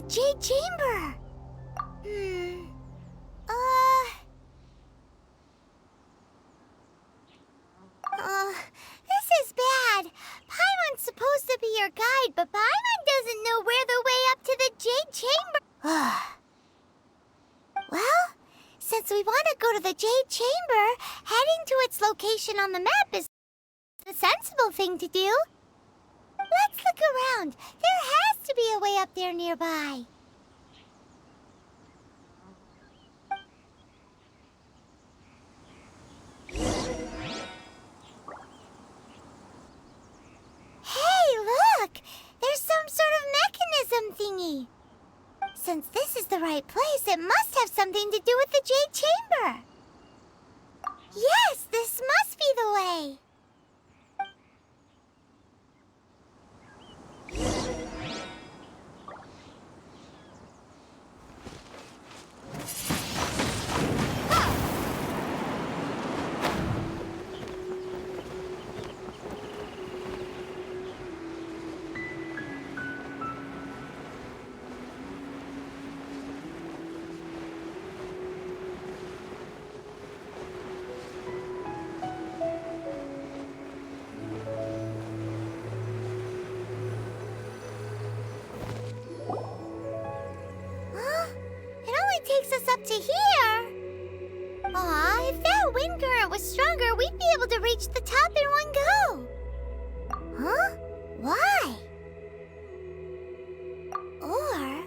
the Jade Chamber. This is bad. Paimon's supposed to be your guide, but Paimon doesn't know where the way up to the Jade Chamber. Well, since we want to go to the Jade Chamber, heading to its location on the map is the sensible thing to do. Let's look around. There has to be a way up there nearby. Hey, look! There's some sort of mechanism thingy. Since this is the right place, it must have something to do with the Jade Chamber. Yes, this must be the way. Takes us up to here. Aw, if that wind current was stronger, we'd be able to reach the top in one go. Huh? Why? Or...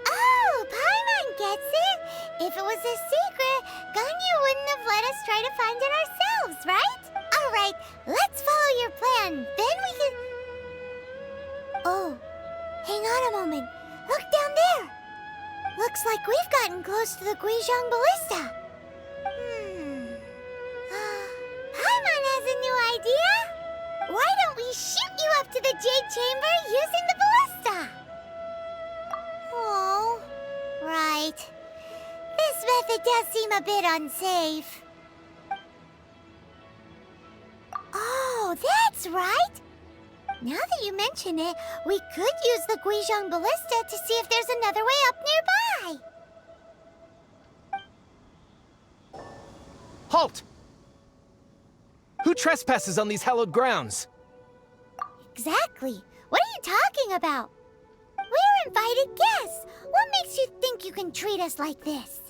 Oh, Paimon gets it! If it was a secret, Ganyu wouldn't have let us try to find it ourselves, right? Alright, let's follow your plan. Then we can... Oh, hang on a moment. Look down there. Looks like we've gotten close to the Guizhong Ballista. Paimon has a new idea. Why don't we shoot you up to the Jade Chamber using the ballista? Oh, right. This method does seem a bit unsafe. Oh, that's right. Now that you mention it, we could use the Guizhong Ballista to see if there's another way up nearby. Halt! Who trespasses on these hallowed grounds? Exactly. What are you talking about? We're invited guests. What makes you think you can treat us like this?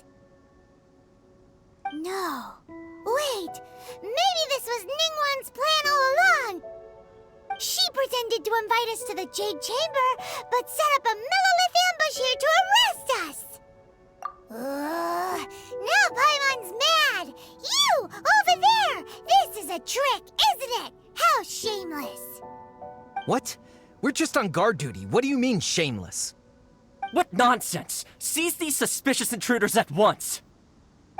No. Wait. Maybe this was Ningguang's plan all along. She pretended to invite us to the Jade Chamber, but set up a megalith ambush here to arrest us! Now Paimon's mad! You, over there! This is a trick, isn't it? How shameless! What? We're just on guard duty. What do you mean, shameless? What nonsense! Seize these suspicious intruders at once!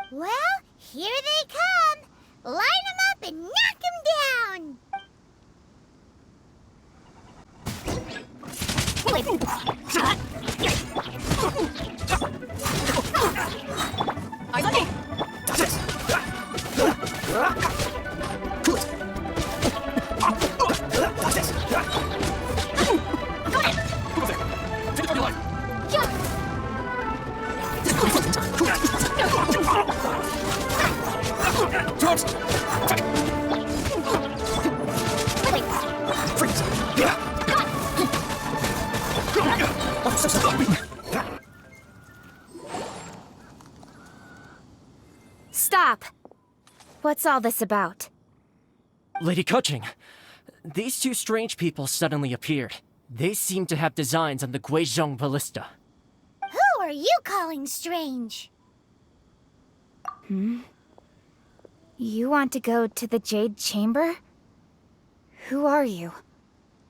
Well, here they come! Line them up and knock them down! Stop! What's all this about? Lady Keqing, these two strange people suddenly appeared. They seem to have designs on the Guizhong Ballista. Who are you calling strange? You want to go to the Jade Chamber? Who are you?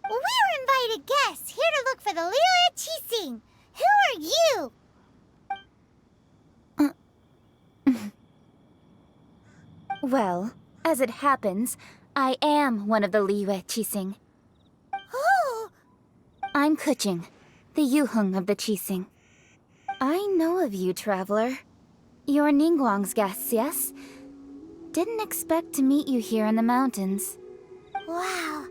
We're invited guests, here to look for the liyue Qixing. Who are you? Well, as it happens, I am one of the liyue Qixing. Who? I'm Keqing, the Yuheng of the Qixing. I know of you, traveler. You're Ningguang's guests, yes? Didn't expect to meet you here in the mountains. Wow.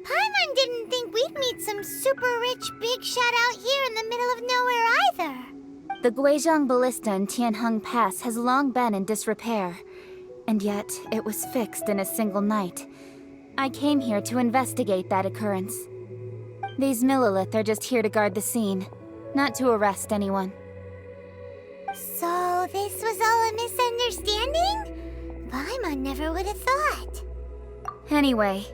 Paimon didn't think we we'd meet some super rich big shot out here in the middle of nowhere either. The Guizhong Ballista in Tianheng Pass has long been in disrepair, and yet it was fixed in a single night. I came here to investigate that occurrence. These Millilith are just here to guard the scene, not to arrest anyone. So this was all a misunderstanding? Paimon never would have thought. Anyway,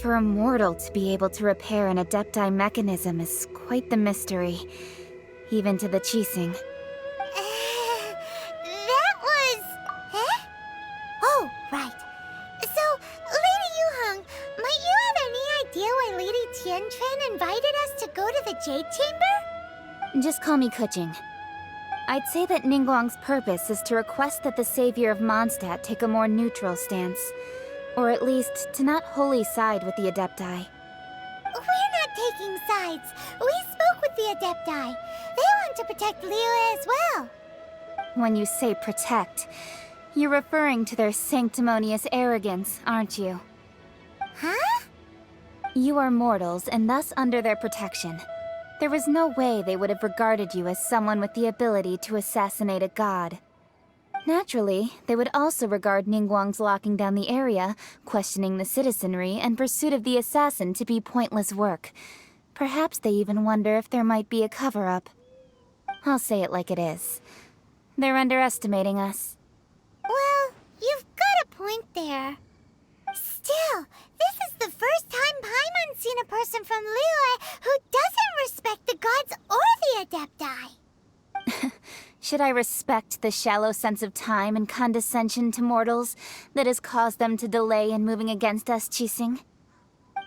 for a mortal to be able to repair an Adepti mechanism is quite the mystery, even to the Qixing. That was... Huh? Oh, right. So, Lady Yuheng, might you have any idea why Lady Tianquan invited us to go to the Jade Chamber? Just call me Kuching. I'd say that Ningguang's purpose is to request that the savior of Mondstadt take a more neutral stance. Or at least, to not wholly side with the Adepti. We're not taking sides. We spoke with the Adepti. They want to protect liyue as well. When you say protect, you're referring to their sanctimonious arrogance, aren't you? Huh? You are mortals, and thus under their protection. There was no way they would have regarded you as someone with the ability to assassinate a god. Naturally, they would also regard Ningguang's locking down the area, questioning the citizenry, and pursuit of the assassin to be pointless work. Perhaps they even wonder if there might be a cover-up. I'll say it like it is. They're underestimating us. Well, you've got a point there. Still, this is the first time Paimon's seen a person from liyue who doesn't respect the gods or the Adepti. Should I respect the shallow sense of time and condescension to mortals that has caused them to delay in moving against us, Qixing?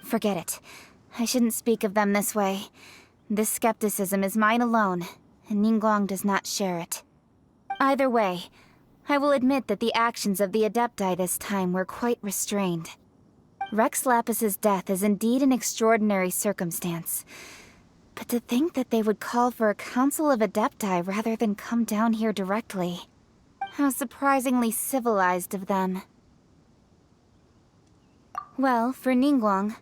Forget it. I shouldn't speak of them this way. This skepticism is mine alone, and Ningguang does not share it. Either way, I will admit that the actions of the Adepti this time were quite restrained. Rex Lapis's death is indeed an extraordinary circumstance. But to think that they would call for a council of Adepti rather than come down here directly. How surprisingly civilized of them. Well, for Ningguang,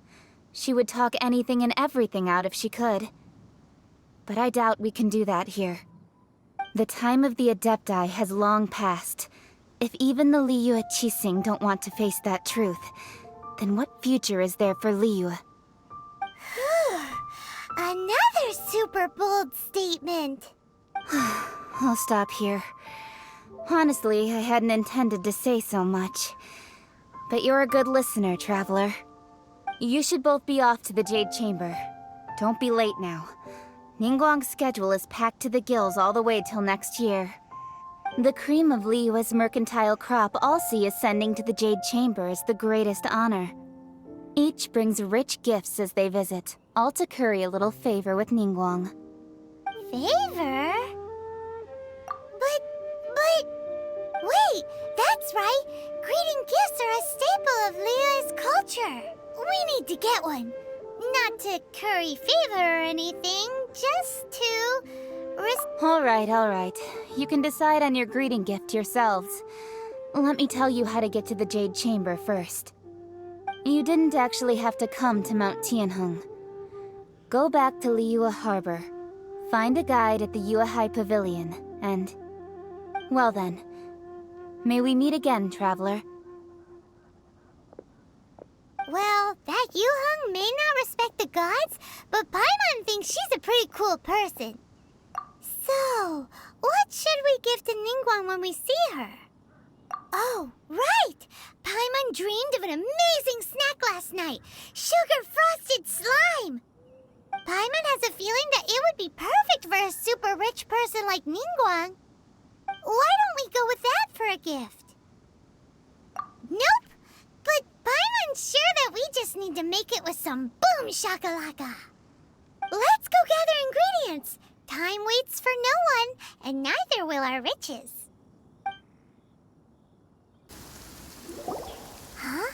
she would talk anything and everything out if she could. But I doubt we can do that here. The time of the Adepti has long passed. If even the liyue Qixing don't want to face that truth, then what future is there for liyue? Another super bold statement. I'll stop here. Honestly, I hadn't intended to say so much. But you're a good listener, Traveler. You should both be off to the Jade Chamber. Don't be late now. Ningguang's schedule is packed to the gills all the way till next year. The cream of liyue's mercantile crop all see ascending to the Jade Chamber as the greatest honor. Each brings rich gifts as they visit, all to curry a little favor with Ningguang. Favor? But... Wait, that's right! Greeting gifts are a staple of liyue's culture. We need to get one. Not to curry favor or anything, just to... All right. You can decide on your greeting gift yourselves. Let me tell you how to get to the Jade Chamber first. You didn't actually have to come to Mount Tianheng. Go back to Liyue Harbor. Find a guide at the Yuehai Pavilion, and... Well then. May we meet again, Traveler. Well, that Yuheng may not respect the gods, but Paimon thinks she's a pretty cool person. So, what should we give to Ningguang when we see her? Oh, right! Paimon dreamed of an amazing snack last night! Sugar-frosted slime! Paimon has a feeling that it would be perfect for a super rich person like Ningguang. Why don't we go with that for a gift? Nope! But Paimon's sure that we just need to make it with some boom shakalaka. Let's go gather ingredients. Time waits for no one, and neither will our riches. Huh?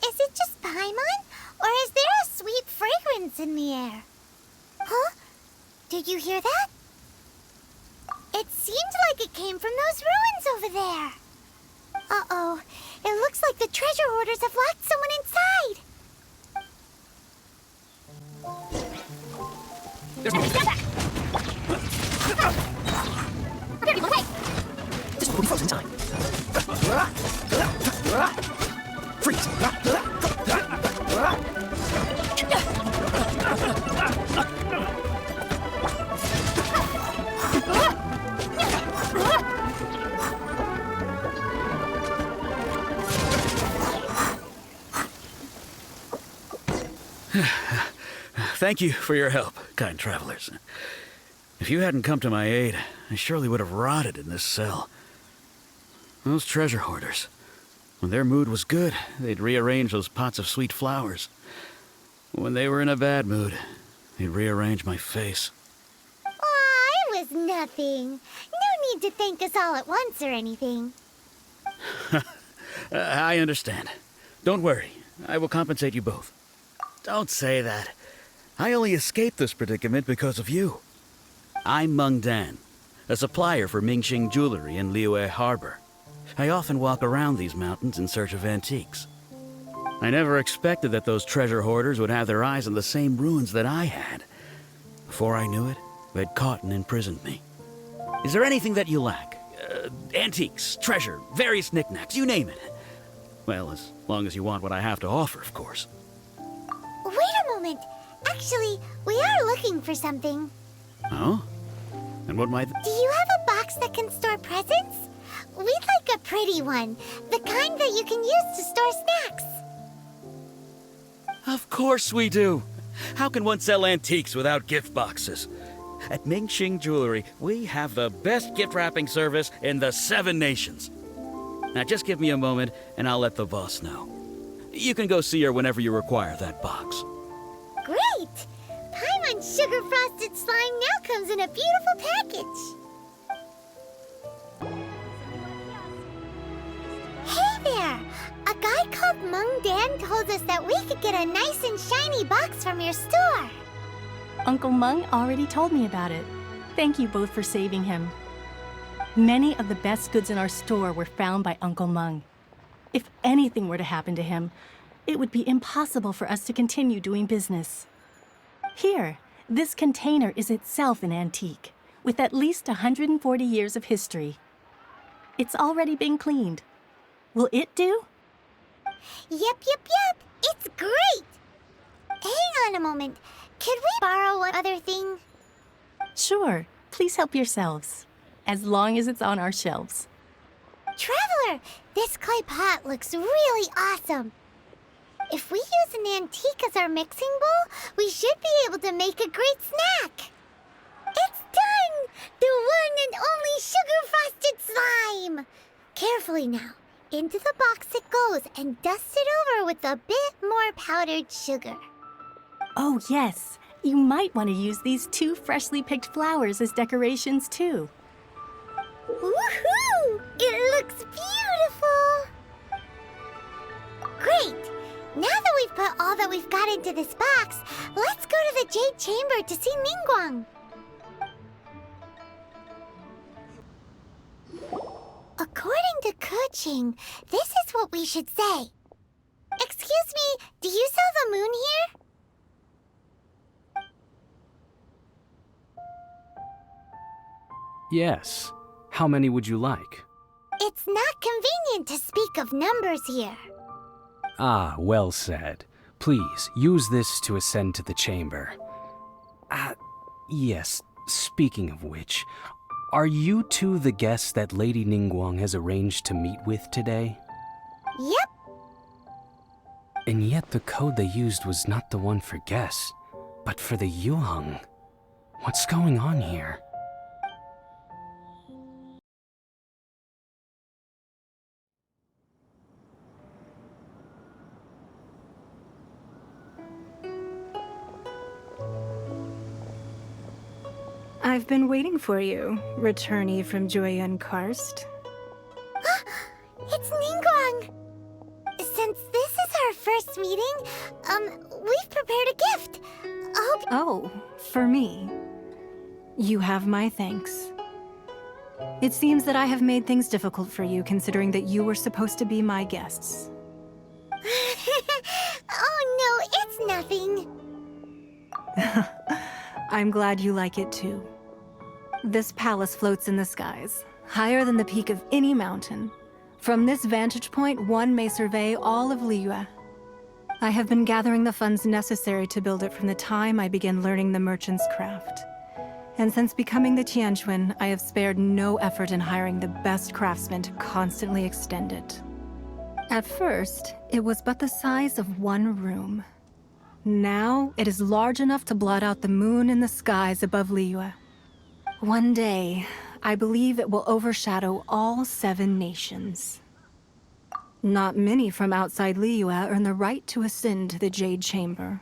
Is it just Paimon? Or is there a sweet fragrance in the air? Huh? Did you hear that? It seemed like it came from those ruins over there. Uh-oh. It looks like the treasure hoarders have locked someone inside. There's no Stand back! There, you away! This will be frozen time. Freeze! Thank you for your help, kind travelers. If you hadn't come to my aid, I surely would have rotted in this cell. Those treasure hoarders, when their mood was good, they'd rearrange those pots of sweet flowers. When they were in a bad mood, they'd rearrange my face. Aw, it was nothing. No need to thank us all at once or anything. I understand. Don't worry, I will compensate you both. Don't say that. I only escaped this predicament because of you. I'm Meng Dan, a supplier for Mingxing jewelry in Liyue Harbor. I often walk around these mountains in search of antiques. I never expected that those treasure hoarders would have their eyes on the same ruins that I had. Before I knew it, they'd caught and imprisoned me. Is there anything that you lack? Antiques, treasure, various knickknacks, you name it. Well, as long as you want what I have to offer, of course. Wait a moment. Actually, we are looking for something. Oh? And what might... Do you have a box that can store presents? We'd like a pretty one. The kind that you can use to store snacks. Of course we do. How can one sell antiques without gift boxes? At Mingxing Jewelry, we have the best gift wrapping service in the 7 nations. Now just give me a moment and I'll let the boss know. You can go see her whenever you require that box. Great! Paimon's sugar frosted slime now comes in a beautiful package. Hey there! A guy called Meng Dan told us that we could get a nice and shiny box from your store. Uncle Meng already told me about it. Thank you both for saving him. Many of the best goods in our store were found by Uncle Meng. If anything were to happen to him, it would be impossible for us to continue doing business. Here, this container is itself an antique, with at least 140 years of history. It's already been cleaned. Will it do? Yep. It's great! Hang on a moment. Could we borrow one other thing? Sure, please help yourselves, as long as it's on our shelves. Traveler, this clay pot looks really awesome. If we use an antique as our mixing bowl, we should be able to make a great snack. It's done! The one and only sugar-frosted slime! Carefully now. Into the box it goes and dust it over with a bit more powdered sugar. Oh yes, you might want to use these 2 freshly picked flowers as decorations too. Woohoo! It looks beautiful! Great! Now that we've put all that we've got into this box, let's go to the Jade Chamber to see Ningguang. According to Kuching, this is what we should say. Excuse me, do you sell the moon here? Yes. How many would you like? It's not convenient to speak of numbers here. Ah, well said. Please, use this to ascend to the chamber. Yes, speaking of which, are you two the guests that Lady Ningguang has arranged to meet with today? Yep. And yet the code they used was not the one for guests, but for the Yuheng. What's going on here? I've been waiting for you, returnee from Joyun Karst. It's Ningguang! Since this is our first meeting, we've prepared a gift. Hope... Oh, for me. You have my thanks. It seems that I have made things difficult for you, considering that you were supposed to be my guests. Oh no, it's nothing. I'm glad you like it too. This palace floats in the skies, higher than the peak of any mountain. From this vantage point, one may survey all of liyue. I have been gathering the funds necessary to build it from the time I began learning the merchant's craft. And since becoming the Tianquan, I have spared no effort in hiring the best craftsmen to constantly extend it. At first, it was but the size of one room. Now, it is large enough to blot out the moon in the skies above liyue. One day, I believe it will overshadow all 7 nations. Not many from outside liyue earn the right to ascend to the Jade Chamber.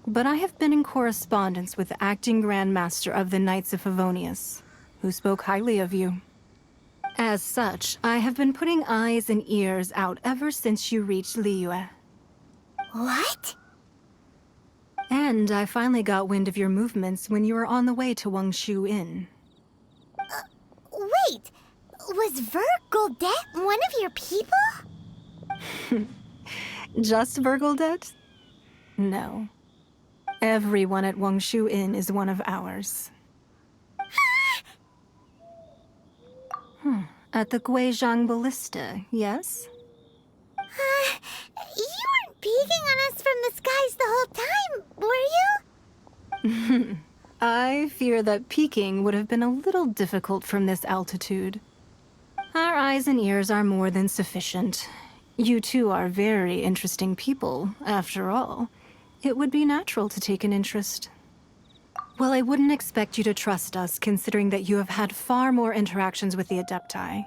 But I have been in correspondence with the acting Grand Master of the Knights of Favonius, who spoke highly of you. As such, I have been putting eyes and ears out ever since you reached liyue. What? And I finally got wind of your movements when you were on the way to Wangshu Inn. Wait! Was Vergoldet one of your people? Just Vergoldet? No. Everyone at Wangshu Inn is one of ours. At the Guizhang Ballista, yes? You weren't peeking on us from the skies the whole time, were you? I fear that peeking would have been a little difficult from this altitude. Our eyes and ears are more than sufficient. You two are very interesting people, after all. It would be natural to take an interest. Well, I wouldn't expect you to trust us, considering that you have had far more interactions with the Adepti.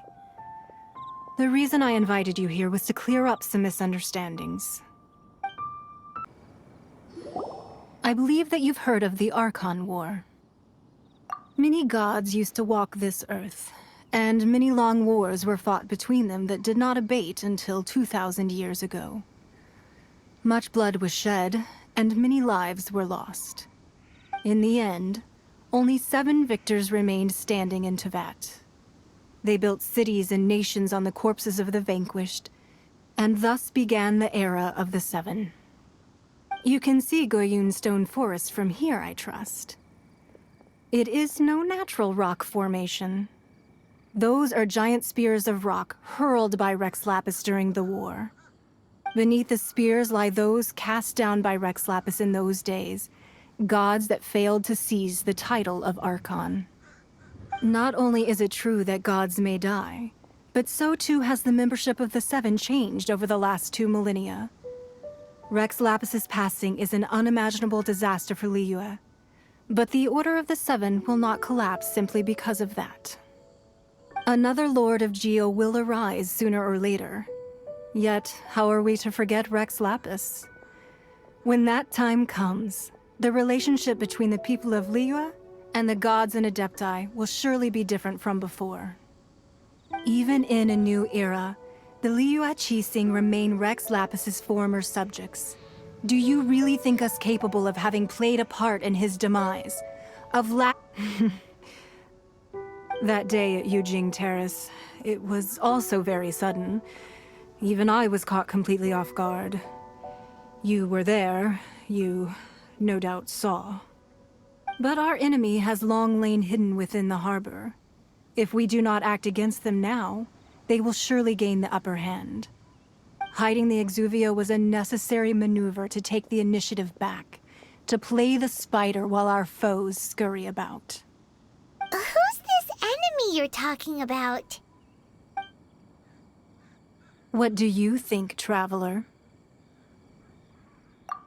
The reason I invited you here was to clear up some misunderstandings. I believe that you've heard of the Archon War. Many gods used to walk this earth, and many long wars were fought between them that did not abate until 2,000 years ago. Much blood was shed, and many lives were lost. In the end, only 7 victors remained standing in Tevat. They built cities and nations on the corpses of the vanquished, and thus began the era of the 7. You can see Goyun Stone Forest from here, I trust. It is no natural rock formation. Those are giant spears of rock hurled by Rex Lapis during the war. Beneath the spears lie those cast down by Rex Lapis in those days, gods that failed to seize the title of Archon. Not only is it true that gods may die, but so too has the membership of the 7 changed over the last 2 millennia. Rex Lapis's passing is an unimaginable disaster for liyue, but the Order of the 7 will not collapse simply because of that. Another Lord of Geo will arise sooner or later. Yet, how are we to forget Rex Lapis? When that time comes, the relationship between the people of liyue and the gods and Adepti will surely be different from before. Even in a new era, the liyue Qixing remain Rex Lapis's former subjects. Do you really think us capable of having played a part in his demise? That day at Yujing Terrace, it was also very sudden. Even I was caught completely off guard. You were there, you no doubt saw. But our enemy has long lain hidden within the harbor. If we do not act against them now, they will surely gain the upper hand. Hiding the Exuvio was a necessary maneuver to take the initiative back, to play the spider while our foes scurry about. Who's this enemy you're talking about? What do you think, Traveler?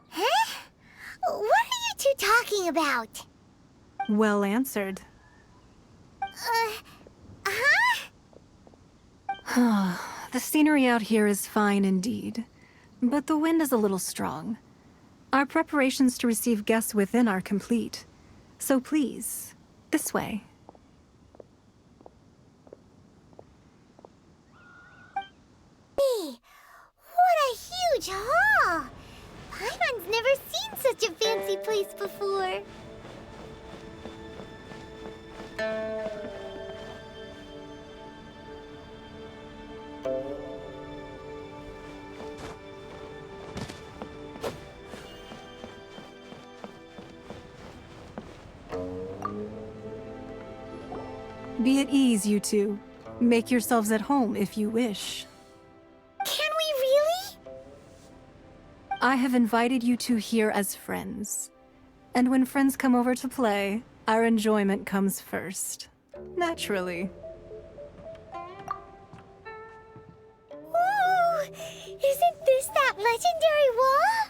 Huh? What are you two talking about? Well answered. The scenery out here is fine indeed, but the wind is a little strong. Our preparations to receive guests within are complete, so please, this way. Hey, what a huge hall! Paimon's never seen such a fancy place before. Be at ease, you two. Make yourselves at home if you wish. Can we really? I have invited you two here as friends. And when friends come over to play, our enjoyment comes first. Naturally. Ooh, isn't this that legendary wall?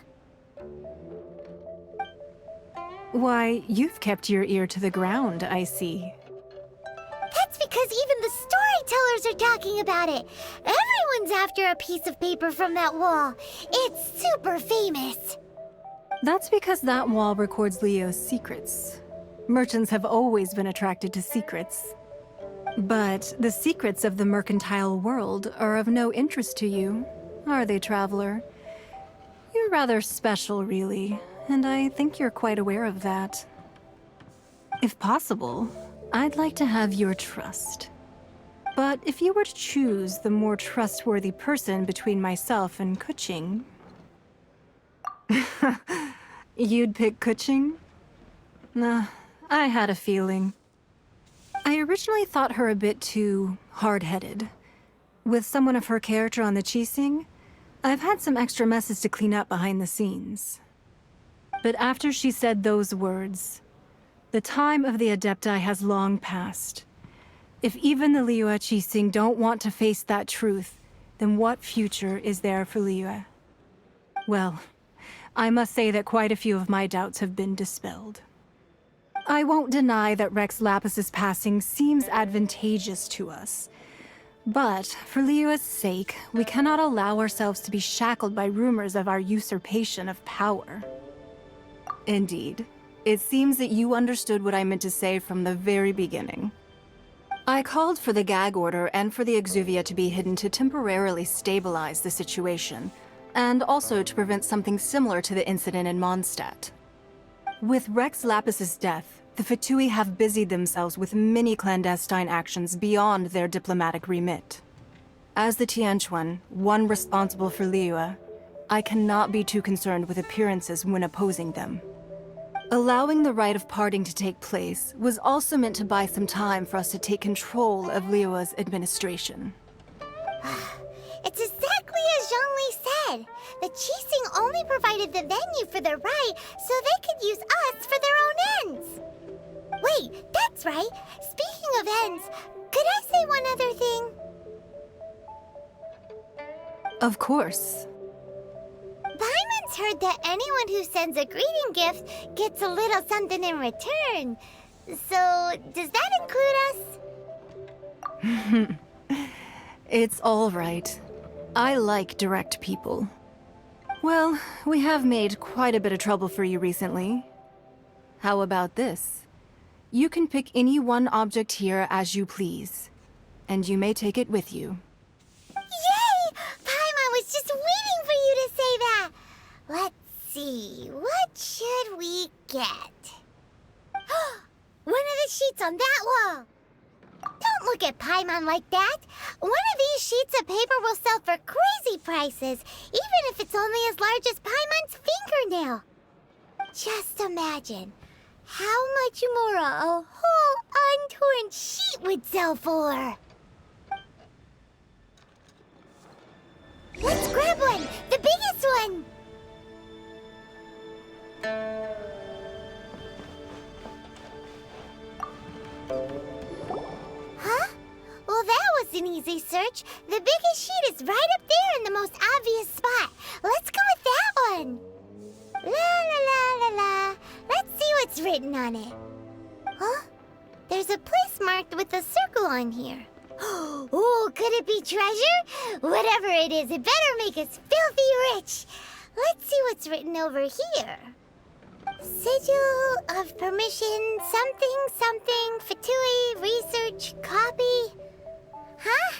Why, you've kept your ear to the ground, I see. That's because even the storytellers are talking about it. Everyone's after a piece of paper from that wall. It's super famous. That's because that wall records Leo's secrets. Merchants have always been attracted to secrets. But the secrets of the mercantile world are of no interest to you, are they, traveler? You're rather special, really, and I think you're quite aware of that. If possible, I'd like to have your trust. But if you were to choose the more trustworthy person between myself and Kuching... You'd pick Kuching? Nah, I had a feeling. I originally thought her a bit too hard-headed. With someone of her character on the Qixing, I've had some extra messes to clean up behind the scenes. But after she said those words, the time of the Adepti has long passed. If even the Liyue Qixing don't want to face that truth, then what future is there for Liyue? Well, I must say that quite a few of my doubts have been dispelled. I won't deny that Rex Lapis's passing seems advantageous to us. But for Liyue's sake, we cannot allow ourselves to be shackled by rumors of our usurpation of power. Indeed. It seems that you understood what I meant to say from the very beginning. I called for the gag order and for the exuvia to be hidden to temporarily stabilize the situation, and also to prevent something similar to the incident in Mondstadt. With Rex Lapis's death, the Fatui have busied themselves with many clandestine actions beyond their diplomatic remit. As the Tianquan, one responsible for Liyue, I cannot be too concerned with appearances when opposing them. Allowing the rite of parting to take place was also meant to buy some time for us to take control of Liyue's administration. It's exactly as Zhongli said. The Qixing only provided the venue for their rite so they could use us for their own ends. Wait, that's right. Speaking of ends, could I say one other thing? Of course. Paimon's heard that anyone who sends a greeting gift gets a little something in return. So, does that include us? It's all right. I like direct people. Well, we have made quite a bit of trouble for you recently. How about this? You can pick any one object here as you please, and you may take it with you. Yay! Paimon was just waiting for you to say that. Let's see, what should we get? One of the sheets on that wall. Don't look at Paimon like that. One of these sheets of paper will sell for crazy prices, even if it's only as large as Paimon's fingernail. Just imagine how much more a whole untorn sheet would sell for. Let's grab one, the biggest one. Huh? Well, that was an easy search. The biggest sheet is right up there in the most obvious spot. Let's go with that one. La la la la la. Let's see what's written on it. Huh? There's a place marked with a circle on here. Oh, could it be treasure? Whatever it is, it better make us filthy rich. Let's see what's written over here. Sigil of permission, something, something, Fatui, research, copy. Huh?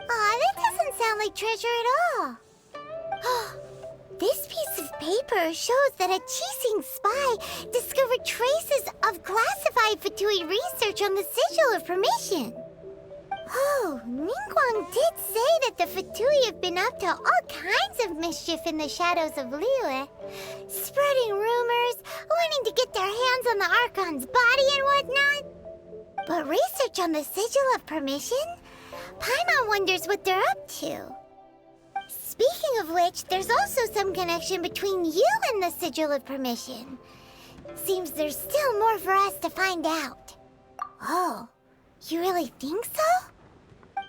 Aw, that doesn't sound like treasure at all. This piece of paper shows that a Qixing spy discovered traces of classified Fatui research on the Sigil of Permission. Oh, Ningguang did say that the Fatui have been up to all kinds of mischief in the shadows of Liyue. Spreading rumors, the Archon's body and whatnot. But research on the Sigil of Permission? Paimon wonders what they're up to. Speaking of which, there's also some connection between you and the Sigil of Permission. Seems there's still more for us to find out. Oh, you really think so?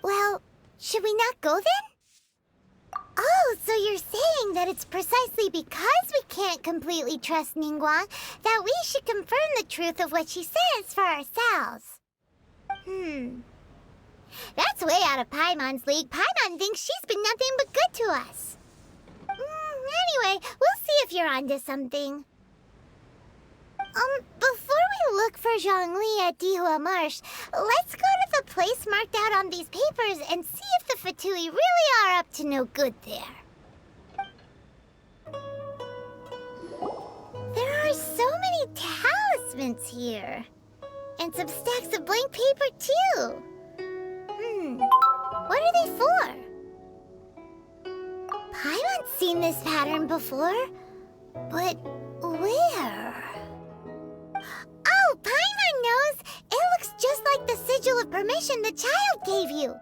Well, should we not go then? Oh, so you're saying that it's precisely because we can't completely trust Ningguang that we should confirm the truth of what she says for ourselves. That's way out of Paimon's league. Paimon thinks she's been nothing but good to us. Anyway, we'll see if you're onto something. Before we look for Zhongli at Dihua Marsh, let's go to the place marked out on these papers and see if the Fatui really are up to no good there. There are so many talismans here. And some stacks of blank paper, too. What are they for? Paimon's seen this pattern before, but where? Oh, Paimon knows! It looks just like the Sigil of Permission the child gave you.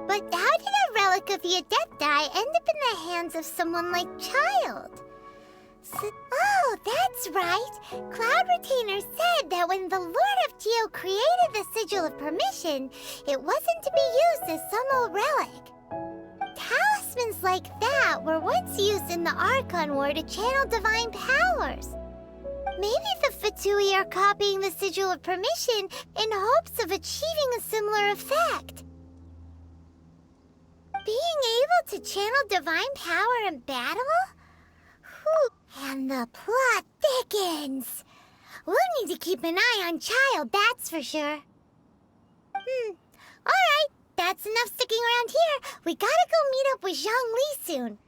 But how did a relic of the Adepti end up in the hands of someone like Child? Oh, that's right! Cloud Retainer said that when the Lord of Geo created the Sigil of Permission, it wasn't to be used as some old relic. Talismans like that were once used in the Archon War to channel divine powers. Maybe the Fatui are copying the Sigil of Permission in hopes of achieving a similar effect. Being able to channel divine power in battle? And the plot thickens. We'll need to keep an eye on Child, that's for sure. Alright, that's enough sticking around here. We gotta go meet up with Zhongli soon.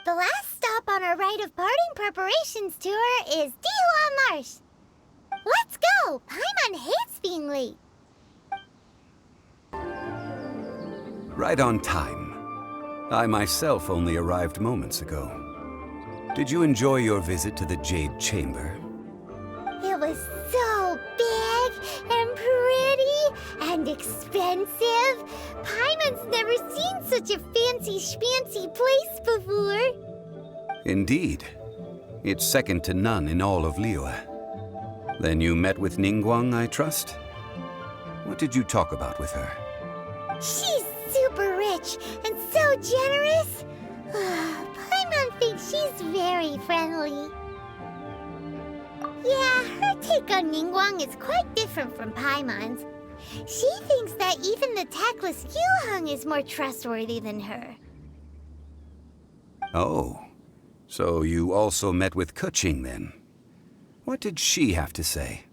The last stop on our rite of parting preparations tour is Dihua Marsh. Let's go! Paimon hates being late. Right on time. I myself only arrived moments ago. Did you enjoy your visit to the Jade Chamber? It was so big and pretty and expensive. Paimon's never seen such a fancy schmancy place before. Indeed. It's second to none in all of Liyue. Then you met with Ningguang, I trust? What did you talk about with her? She's super rich and so generous. Paimon thinks she's very friendly. Yeah, her take on Ningguang is quite different from Paimon's. She thinks that even the tactless Yuheng is more trustworthy than her. Oh, so you also met with Keqing then? What did she have to say?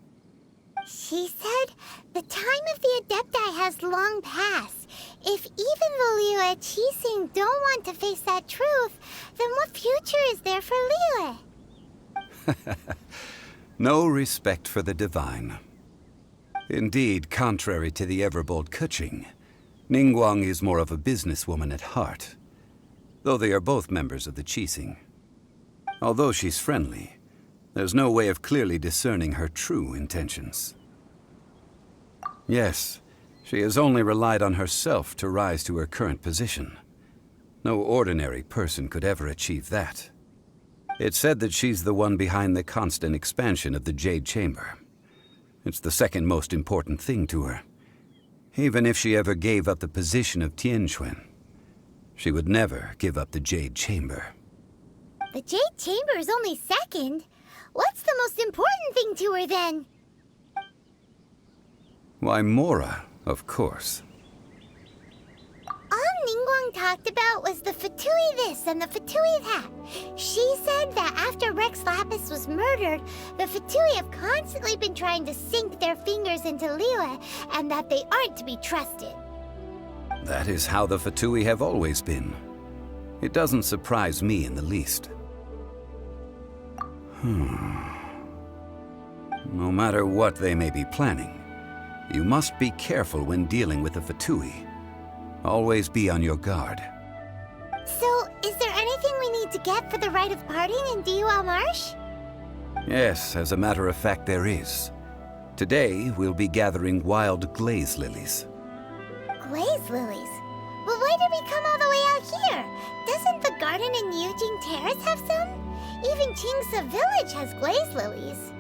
She said the time of the Adepti has long passed. If even the liyue Qixing don't want to face that truth, then what future is there for liyue? No respect for the divine. Indeed, contrary to the ever-bold Keqing, Ningguang is more of a businesswoman at heart, though they are both members of the Qixing. Although she's friendly, there's no way of clearly discerning her true intentions. Yes, she has only relied on herself to rise to her current position. No ordinary person could ever achieve that. It's said that she's the one behind the constant expansion of the Jade Chamber. It's the second most important thing to her. Even if she ever gave up the position of Tianquan, she would never give up the Jade Chamber. The Jade Chamber is only second. What's the most important thing to her then? Why, Mora, of course. All Ningguang talked about was the Fatui this and the Fatui that. She said that after Rex Lapis was murdered, the Fatui have constantly been trying to sink their fingers into liyue, and that they aren't to be trusted. That is how the Fatui have always been. It doesn't surprise me in the least. No matter what they may be planning, you must be careful when dealing with the Fatui. Always be on your guard. So, is there anything we need to get for the rite of parting in Dihua Marsh? Yes, as a matter of fact, there is. Today, we'll be gathering wild glaze lilies. Glaze lilies? Well, why did we come all the way out here? Doesn't the garden in Yujing Terrace have some? Even Qingse Village has glaze lilies.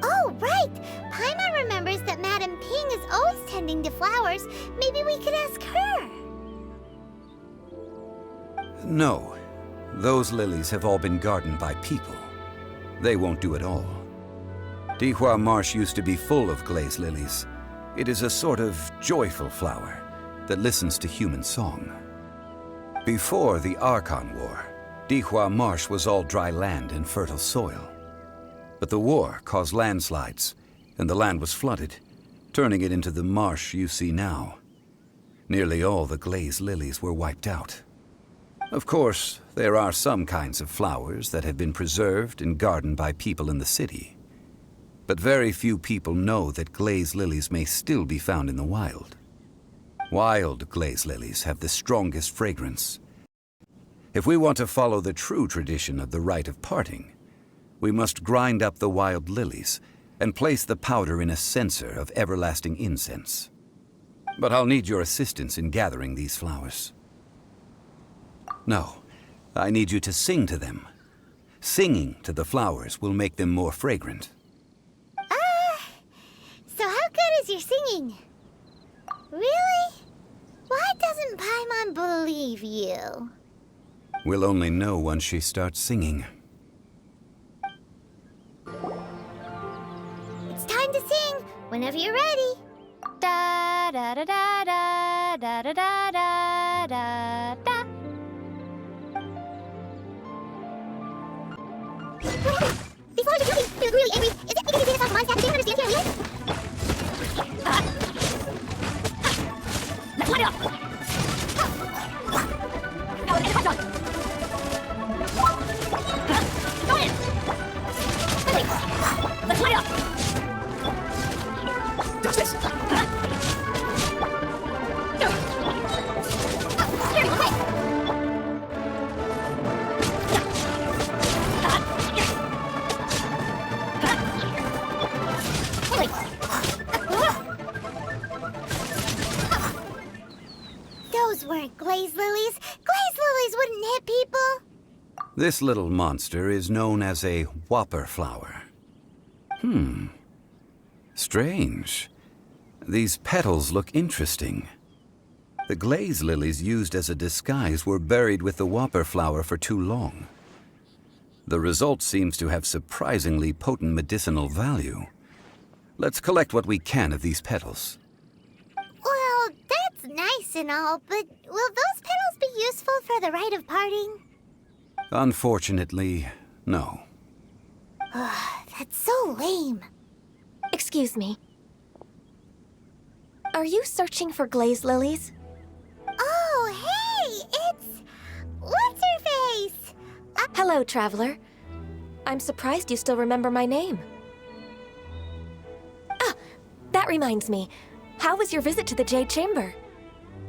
Oh, right! Paimon remembers that Madame Ping is always tending to flowers. Maybe we could ask her. No. Those lilies have all been gardened by people. They won't do it all. Dihua Marsh used to be full of glaze lilies. It is a sort of joyful flower that listens to human song. Before the Archon War, Dihua Marsh was all dry land and fertile soil. But the war caused landslides, and the land was flooded, turning it into the marsh you see now. Nearly all the glaze lilies were wiped out. Of course, there are some kinds of flowers that have been preserved and gardened by people in the city. But very few people know that glaze lilies may still be found in the wild. Wild glaze lilies have the strongest fragrance. If we want to follow the true tradition of the rite of parting, we must grind up the wild lilies and place the powder in a censer of everlasting incense. But I'll need your assistance in gathering these flowers. No, I need you to sing to them. Singing to the flowers will make them more fragrant. So how good is your singing? Really? Why doesn't Paimon believe you? We'll only know once she starts singing. It's time to sing, whenever you're ready. Da da da da da da da da da da. These flowers are really, really angry. Is it because you did it off Mondstadt? Do you understand here, Liyue? Let's light it up! Now let's get the hot dog! Go in! Let's light it up! Does this? Here, okay! Those weren't glaze lilies. Glaze lilies wouldn't hit people. This little monster is known as a whopper flower. Strange. These petals look interesting. The glaze lilies used as a disguise were buried with the whopper flower for too long. The result seems to have surprisingly potent medicinal value. Let's collect what we can of these petals. Well, that's nice and all, but will those petals be useful for the rite of parting? Unfortunately, no. That's so lame. Excuse me. Are you searching for glaze lilies? Oh, hey, it's... What's-her-face? Hello, traveler. I'm surprised you still remember my name. Ah, that reminds me. How was your visit to the Jade Chamber?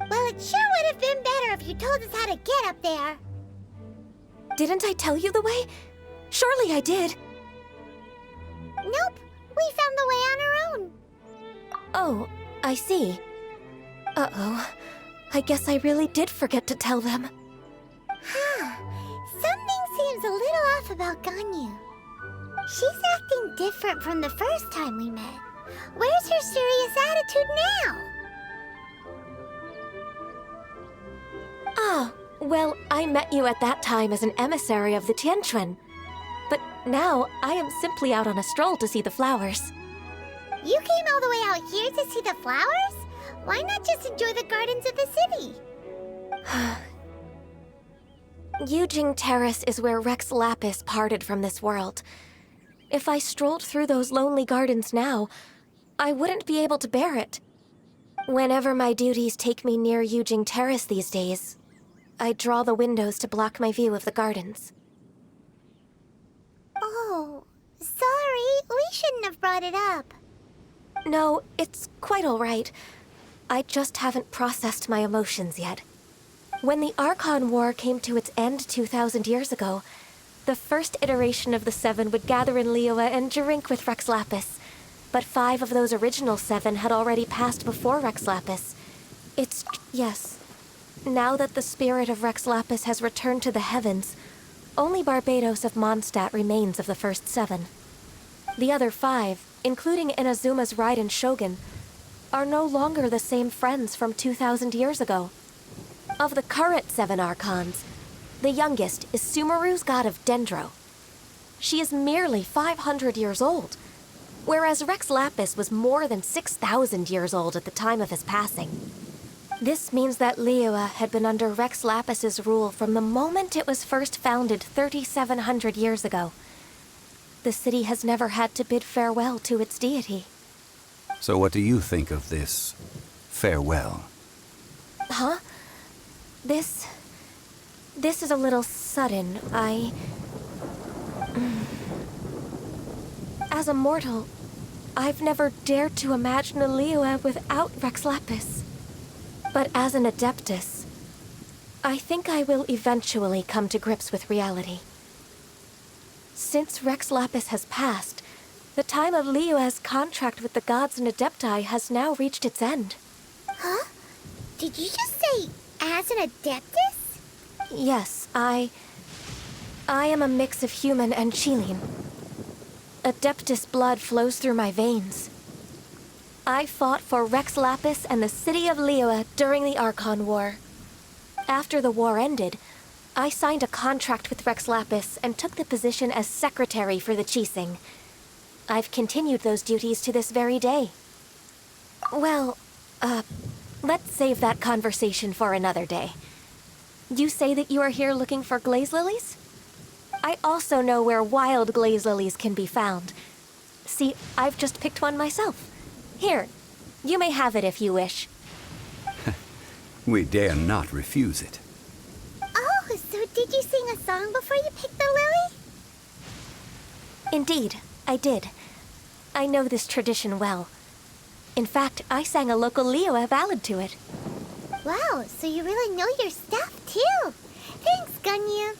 Well, it sure would have been better if you told us how to get up there. Didn't I tell you the way? Surely I did. Nope, we found the way on our own. Oh, I see. Uh-oh. I guess I really did forget to tell them. Something seems a little off about Ganyu. She's acting different from the first time we met. Where's her serious attitude now? Ah, well, I met you at that time as an emissary of the Tianquan. But now, I am simply out on a stroll to see the flowers. You came all the way out here to see the flowers? Why not just enjoy the gardens of the city? Yujing Terrace is where Rex Lapis parted from this world. If I strolled through those lonely gardens now, I wouldn't be able to bear it. Whenever my duties take me near Yujing Terrace these days, I draw the windows to block my view of the gardens. Oh, sorry. We shouldn't have brought it up. No, it's quite all right. I just haven't processed my emotions yet. When the Archon War came to its end 2,000 years ago, The first iteration of the 7 would gather in Liyue and drink with Rex Lapis. But 5 of those original 7 had already passed before Rex Lapis. Yes. Now that the spirit of Rex Lapis has returned to the heavens, only Barbados of Mondstadt remains of the first 7. The other 5, including Inazuma's Raiden Shogun, are no longer the same friends from 2,000 years ago. Of the current 7 Archons, the youngest is Sumeru's god of Dendro. She is merely 500 years old, whereas Rex Lapis was more than 6,000 years old at the time of his passing. This means that Liyue had been under Rex Lapis's rule from the moment it was first founded 3,700 years ago. The city has never had to bid farewell to its deity. So what do you think of this farewell? Huh? This is a little sudden. As a mortal, I've never dared to imagine a Liyue without Rex Lapis. But as an Adeptus, I think I will eventually come to grips with reality. Since Rex Lapis has passed, the time of Liyue's contract with the gods and Adepti has now reached its end. Huh? Did you just say, as an Adeptus? Yes, I am a mix of human and Chilean. Adeptus blood flows through my veins. I fought for Rex Lapis and the city of Liyue during the Archon War. After the war ended, I signed a contract with Rex Lapis and took the position as secretary for the Qixing. I've continued those duties to this very day. Well, let's save that conversation for another day. You say that you are here looking for glaze lilies? I also know where wild glaze lilies can be found. See, I've just picked one myself. Here, you may have it if you wish. We dare not refuse it. Oh, so did you sing a song before you picked the lily? Indeed, I did. I know this tradition well. In fact, I sang a local Liyue ballad to it. Wow, so you really know your stuff, too. Thanks, Ganyu.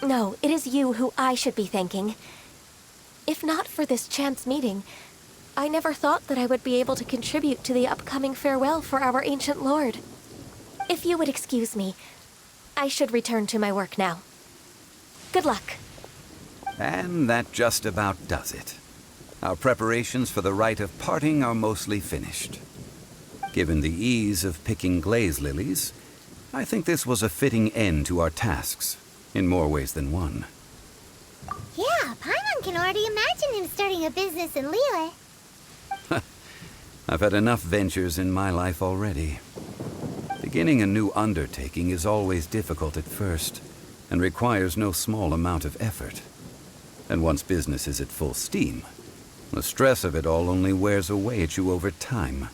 No, it is you who I should be thanking. If not for this chance meeting, I never thought that I would be able to contribute to the upcoming farewell for our ancient lord. If you would excuse me, I should return to my work now. Good luck. And that just about does it. Our preparations for the rite of parting are mostly finished. Given the ease of picking glaze lilies, I think this was a fitting end to our tasks, in more ways than one. Yeah, Paimon can already imagine him starting a business in Liyue. I've had enough ventures in my life already. Beginning a new undertaking is always difficult at first, and requires no small amount of effort. And once business is at full steam, the stress of it all only wears away at you over time.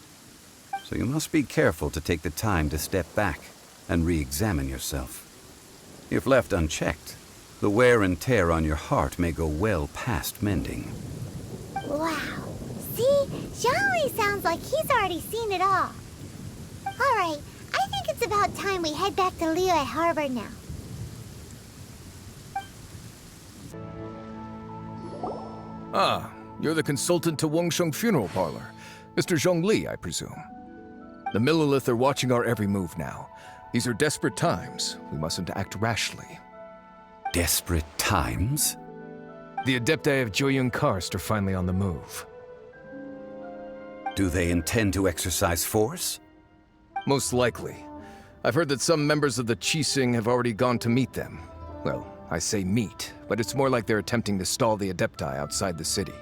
So you must be careful to take the time to step back and re-examine yourself. If left unchecked, the wear and tear on your heart may go well past mending. Wow. See? Zhongli sounds like he's already seen it all. Alright, I think it's about time we head back to Liyue Harbor now. Ah, you're the consultant to Wangsheng Funeral Parlor. Mr. Zhongli, I presume. The Millilith are watching our every move now. These are desperate times. We mustn't act rashly. Desperate times? The Adepti of Joyun Karst are finally on the move. Do they intend to exercise force? Most likely. I've heard that some members of the Qixing have already gone to meet them. Well, I say meet, but it's more like they're attempting to stall the Adepti outside the city.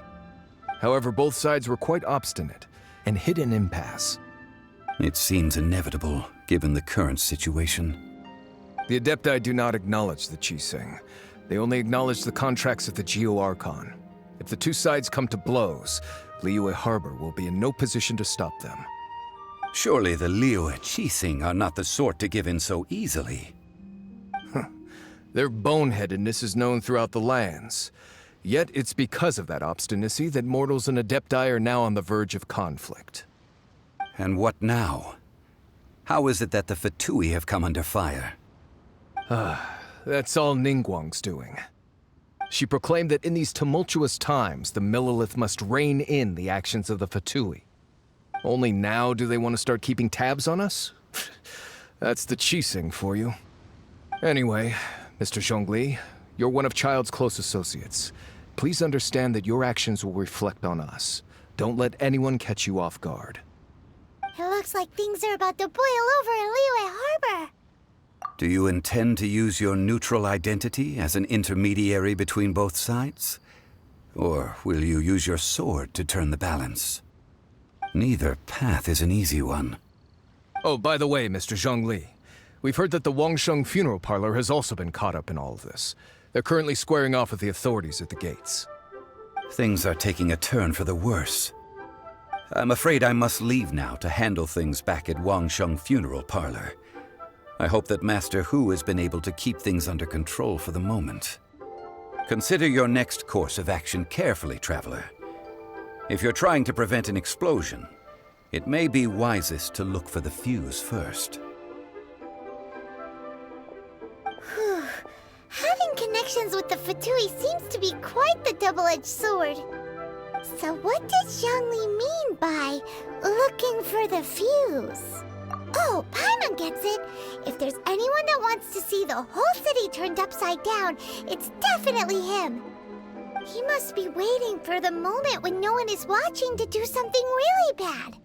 However, both sides were quite obstinate and hit an impasse. It seems inevitable, given the current situation. The Adepti do not acknowledge the Qixing. They only acknowledge the contracts of the Geo-Archon. If the two sides come to blows, Liyue Harbor will be in no position to stop them. Surely the Liyue Qixing are not the sort to give in so easily. Their boneheadedness is known throughout the lands. Yet it's because of that obstinacy that mortals and Adepti are now on the verge of conflict. And what now? How is it that the Fatui have come under fire? That's all Ningguang's doing. She proclaimed that in these tumultuous times, the Millelith must rein in the actions of the Fatui. Only now do they want to start keeping tabs on us? That's the Qixing for you. Anyway, Mr. Zhongli, you're one of Child's close associates. Please understand that your actions will reflect on us. Don't let anyone catch you off guard. It looks like things are about to boil over in liyue Harbor. Do you intend to use your neutral identity as an intermediary between both sides? Or will you use your sword to turn the balance? Neither path is an easy one. Oh, by the way, Mr. Zhongli, we've heard that the Wangsheng funeral parlor has also been caught up in all of this. They're currently squaring off with the authorities at the gates. Things are taking a turn for the worse. I'm afraid I must leave now to handle things back at Wangsheng funeral parlor. I hope that Master Hu has been able to keep things under control for the moment. Consider your next course of action carefully, Traveler. If you're trying to prevent an explosion, it may be wisest to look for the fuse first. Having connections with the Fatui seems to be quite the double-edged sword. So what does Zhongli mean by looking for the fuse? Oh, Paimon gets it. If there's anyone that wants to see the whole city turned upside down, it's definitely him. He must be waiting for the moment when no one is watching to do something really bad.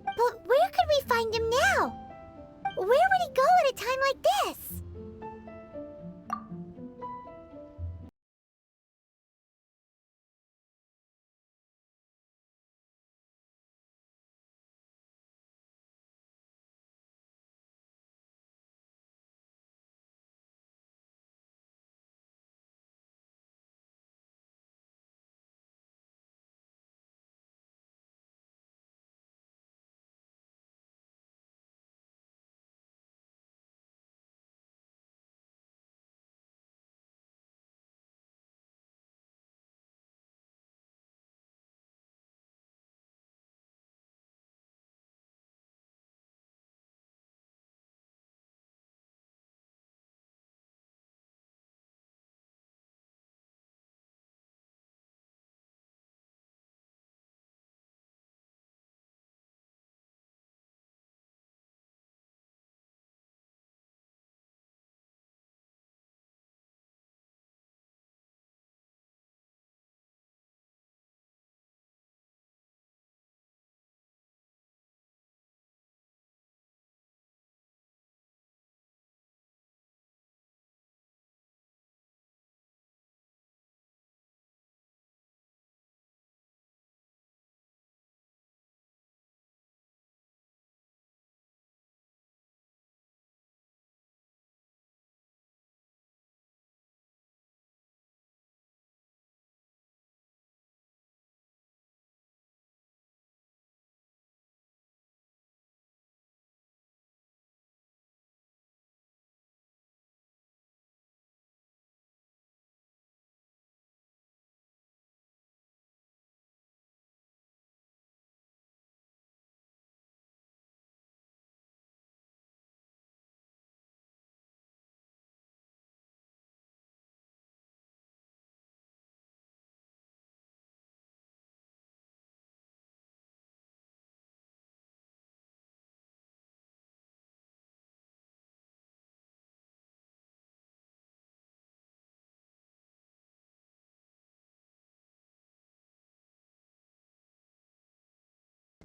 But where could we find him now? Where would he go at a time like this?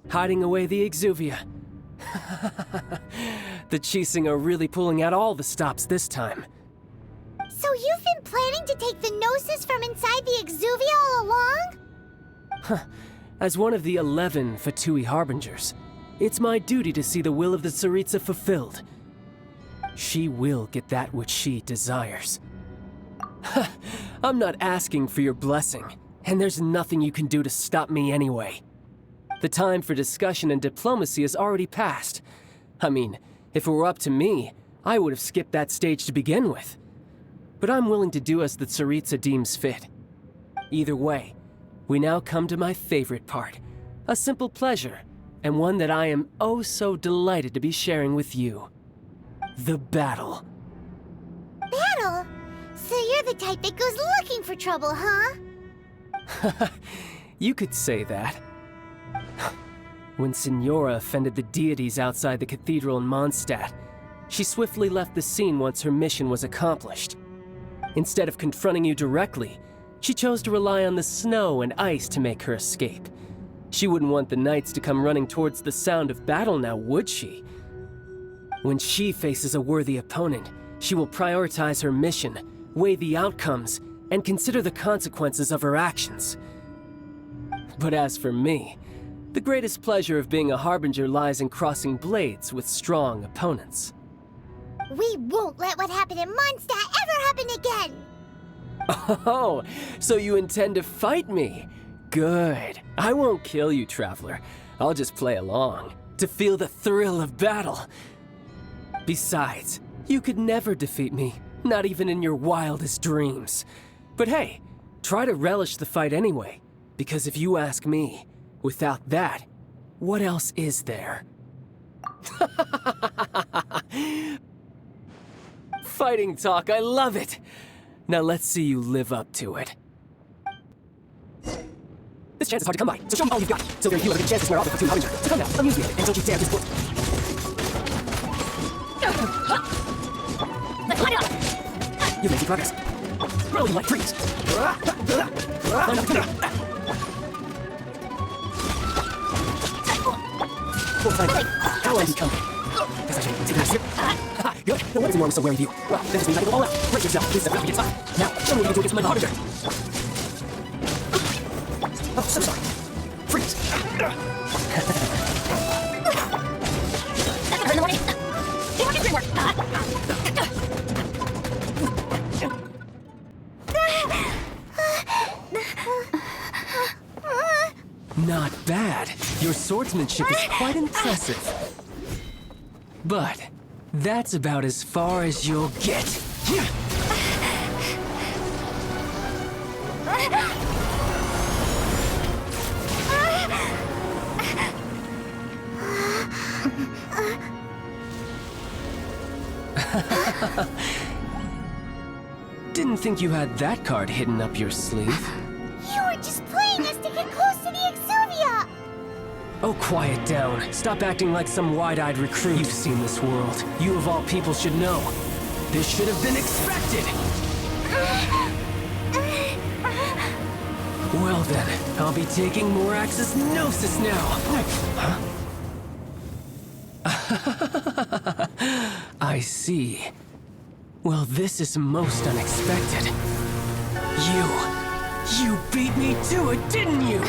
Hiding away the exuvia. The Qixing are really pulling out all the stops this time. So you've been planning to take the Gnosis from inside the exuvia all along? As one of the 11 Fatui Harbingers, it's my duty to see the will of the Tsaritsa fulfilled. She will get that which she desires. I'm not asking for your blessing, and there's nothing you can do to stop me anyway. The time for discussion and diplomacy has already passed. I mean, if it were up to me, I would have skipped that stage to begin with. But I'm willing to do as the Tsaritsa deems fit. Either way, we now come to my favorite part. A simple pleasure, and one that I am oh so delighted to be sharing with you. The battle. Battle? So you're the type that goes looking for trouble, huh? You could say that. When Signora offended the deities outside the cathedral in Mondstadt, she swiftly left the scene once her mission was accomplished. Instead of confronting you directly, she chose to rely on the snow and ice to make her escape. She wouldn't want the knights to come running towards the sound of battle now, would she? When she faces a worthy opponent, she will prioritize her mission, weigh the outcomes, and consider the consequences of her actions. But as for me, the greatest pleasure of being a harbinger lies in crossing blades with strong opponents. We won't let what happened in Mondstadt ever happen again! Oh, so you intend to fight me? Good. I won't kill you, Traveler. I'll just play along, to feel the thrill of battle. Besides, you could never defeat me, not even in your wildest dreams. But hey, try to relish the fight anyway, because if you ask me, without that, what else is there? Fighting talk, I love it! Now let's see you live up to it. This chance is hard to come by, so show me all you've got. So very few ever get a chance to square off with the two Harbinger. So come now, amuse me, and don't you dare disappoint. You're making progress. Rolling like freeze. Line up the how I become. Guess I should take a sip. Good. No wonder Signora was so wary of you. Well, that just means I can go all out. Brace yourself. Please step up and get tough. Now, show me what you can do against my Harbinger. Oh, so sorry. Freeze. That can hurt in the morning. Teamwork is teamwork. Not bad. Your swordsmanship is quite impressive. But that's about as far as you'll get. Didn't think you had that card hidden up your sleeve. You were just playing us to get close to the Exuvia! Oh, quiet down. Stop acting like some wide-eyed recruit. You've seen this world. You of all people should know. This should have been expected! Well then, I'll be taking Morax's Gnosis now! Huh? I see. Well, this is most unexpected. You beat me to it, didn't you?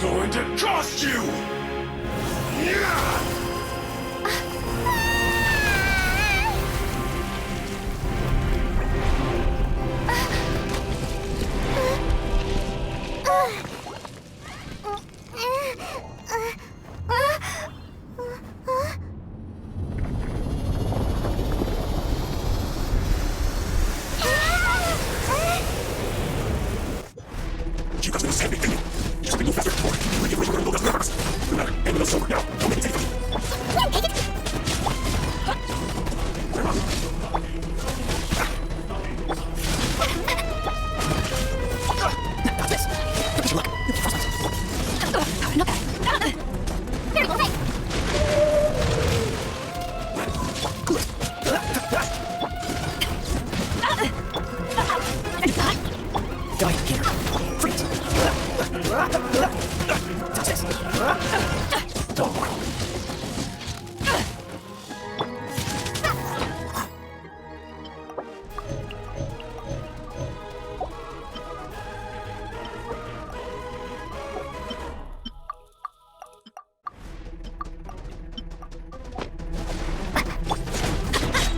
Going to cost you! You got this heavy thing. Just been faster. We're going to build up numbers. No matter, end of the silver now. Don't make it safe. Got this. Look at your luck. You'll be frostbite. Not bad. Very well, right. Die, Peter. Freeze. Touch this. Don't worry.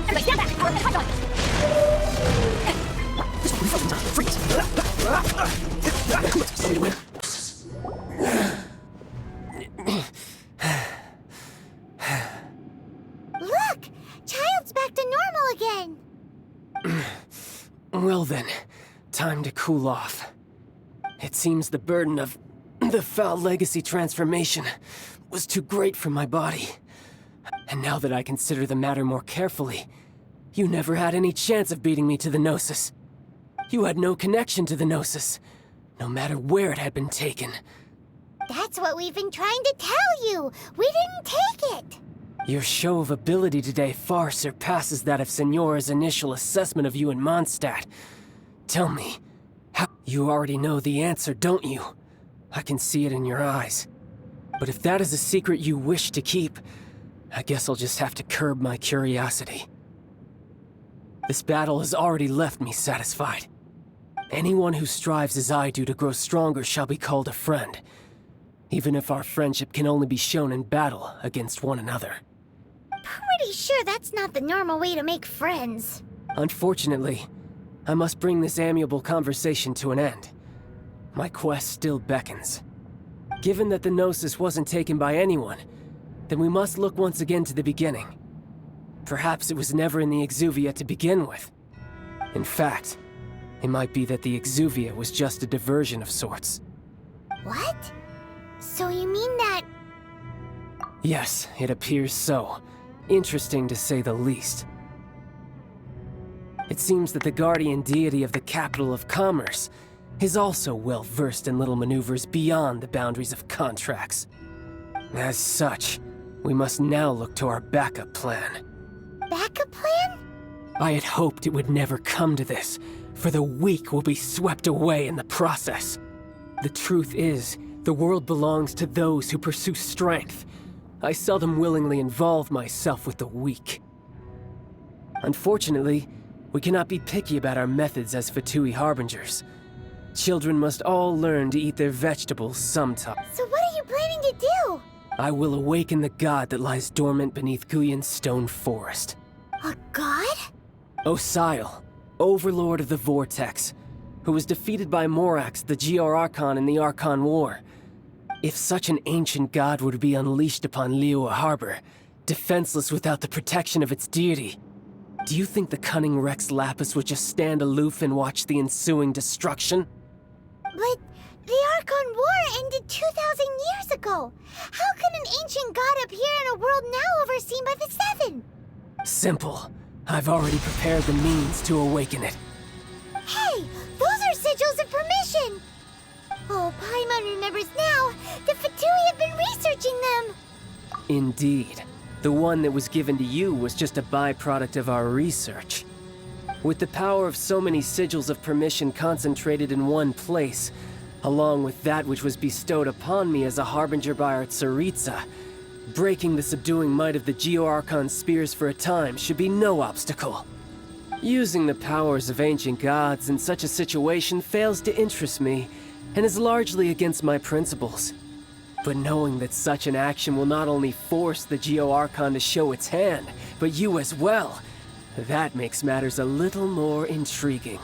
Everybody stand back! Hot dog! you to win. Look! Child's back to normal again! Well then, time to cool off. It seems the burden of the foul legacy transformation was too great for my body. And now that I consider the matter more carefully, you never had any chance of beating me to the Gnosis. You had no connection to the Gnosis, no matter where it had been taken. That's what we've been trying to tell you! We didn't take it! Your show of ability today far surpasses that of Signora's initial assessment of you in Mondstadt. Tell me, how— You already know the answer, don't you? I can see it in your eyes. But if that is a secret you wish to keep, I guess I'll just have to curb my curiosity. This battle has already left me satisfied. Anyone who strives as I do to grow stronger shall be called a friend, even if our friendship can only be shown in battle against one another. Pretty sure that's not the normal way to make friends. Unfortunately, I must bring this amiable conversation to an end. My quest still beckons. Given that the Gnosis wasn't taken by anyone, then we must look once again to the beginning. Perhaps it was never in the Exuvia to begin with. In fact, it might be that the Exuvia was just a diversion of sorts. What? So you mean that... Yes, it appears so. Interesting to say the least. It seems that the guardian deity of the capital of commerce is also well versed in little maneuvers beyond the boundaries of contracts. As such, we must now look to our backup plan. Backup plan? I had hoped it would never come to this, for the weak will be swept away in the process. The truth is, the world belongs to those who pursue strength. I seldom willingly involve myself with the weak. Unfortunately, we cannot be picky about our methods as Fatui Harbingers. Children must all learn to eat their vegetables sometime. So what are you planning to do? I will awaken the god that lies dormant beneath Guyon's stone forest. A god? Osial, overlord of the Vortex, who was defeated by Morax, the Geor Archon in the Archon War. If such an ancient god were to be unleashed upon Liyue Harbor, defenseless without the protection of its deity, do you think the cunning Rex Lapis would just stand aloof and watch the ensuing destruction? But the Archon War ended 2,000 years ago. How can an ancient god appear in a world now overseen by the Seven? Simple. I've already prepared the means to awaken it. Hey, those are sigils of permission! Oh, Paimon remembers now. The Fatui have been researching them. Indeed. The one that was given to you was just a byproduct of our research. With the power of so many sigils of permission concentrated in one place, along with that which was bestowed upon me as a harbinger by our Tsaritsa, breaking the subduing might of the Geo-Archon spears for a time should be no obstacle. Using the powers of ancient gods in such a situation fails to interest me, and is largely against my principles. But knowing that such an action will not only force the Geo-Archon to show its hand, but you as well, that makes matters a little more intriguing.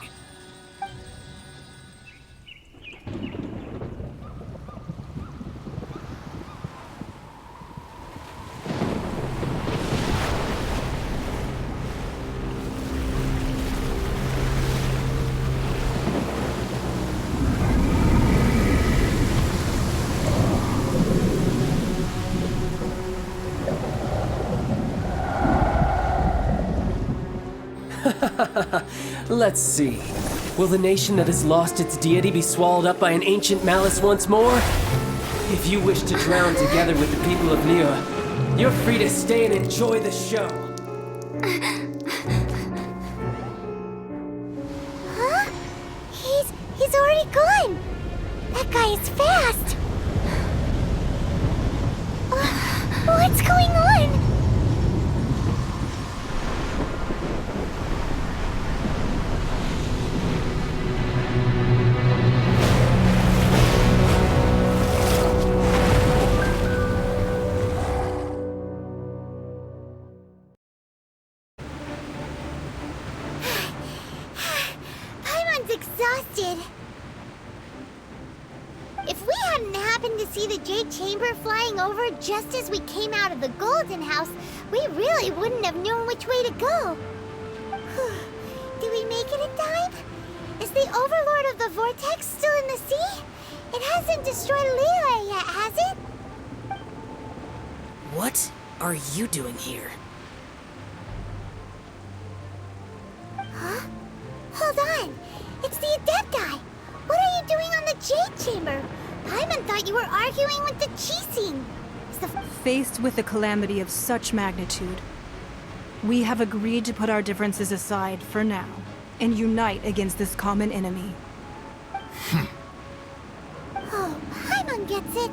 Let's see. Will the nation that has lost its deity be swallowed up by an ancient malice once more? If you wish to drown together with the people of Liyue, you're free to stay and enjoy the show. Huh? He's already gone. That guy is fast. What's going on? Paimon's exhausted. happened to see the Jade Chamber flying over just as we came out of the Golden House, we really wouldn't have known which way to go. Did we make it in time? Is the Overlord of the Vortex still in the sea? It hasn't destroyed Liyue yet, has it? What are you doing here? Huh? Hold on. It's the Adepti. What are you doing on the Jade Chamber? Paimon thought you were arguing with the Chising. Faced with a calamity of such magnitude, we have agreed to put our differences aside for now and unite against this common enemy. Oh, Paimon gets it.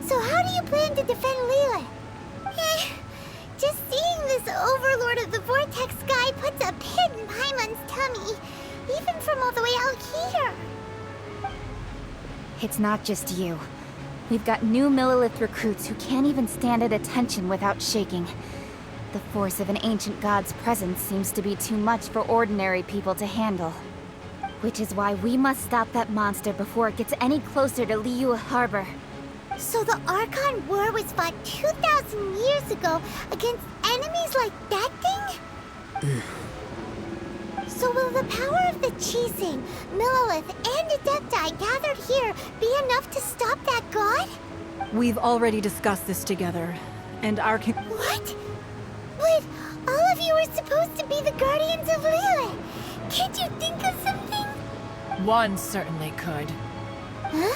So how do you plan to defend Liyue? Just seeing this Overlord of the Vortex guy puts a pit in Paimon's tummy, even from all the way out here. It's not just you. We've got new Millilith recruits who can't even stand at attention without shaking. The force of an ancient god's presence seems to be too much for ordinary people to handle. Which is why we must stop that monster before it gets any closer to Liyue Harbor. So the Archon War was fought 2,000 years ago against enemies like that thing? So will the power of the Chising, Millilith, and Adepti gathered here be enough to stop that god? We've already discussed this together, and our What? But all of you are supposed to be the guardians of Liyue. Can't you think of something? One certainly could. Huh?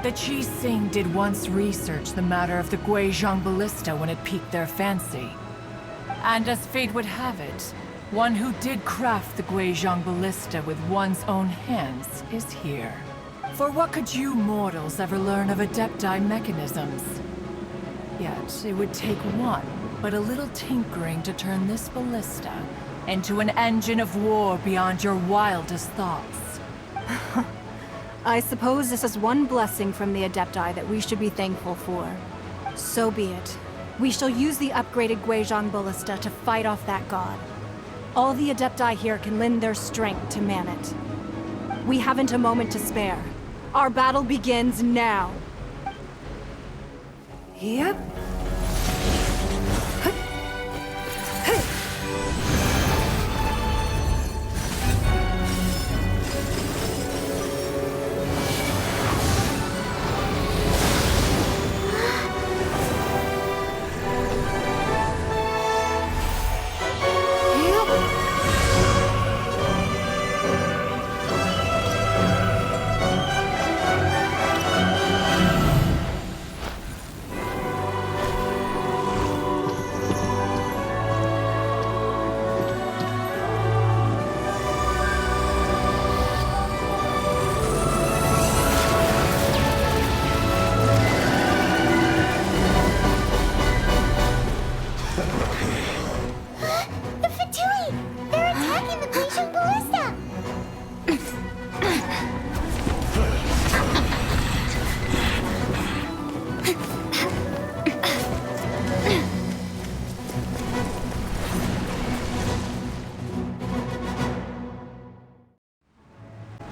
The Chising did once research the matter of the Guizhong ballista when it piqued their fancy. And as fate would have it, one who did craft the Guizhong ballista with one's own hands is here. For what could you mortals ever learn of Adepti mechanisms? Yet, it would take one, but a little tinkering to turn this ballista into an engine of war beyond your wildest thoughts. I suppose this is one blessing from the Adepti that we should be thankful for. So be it. We shall use the upgraded Guizhong ballista to fight off that god. All the Adepti here can lend their strength to man it. We haven't a moment to spare. Our battle begins now. Yep. The Fatui! They're attacking the Guizhong ballista!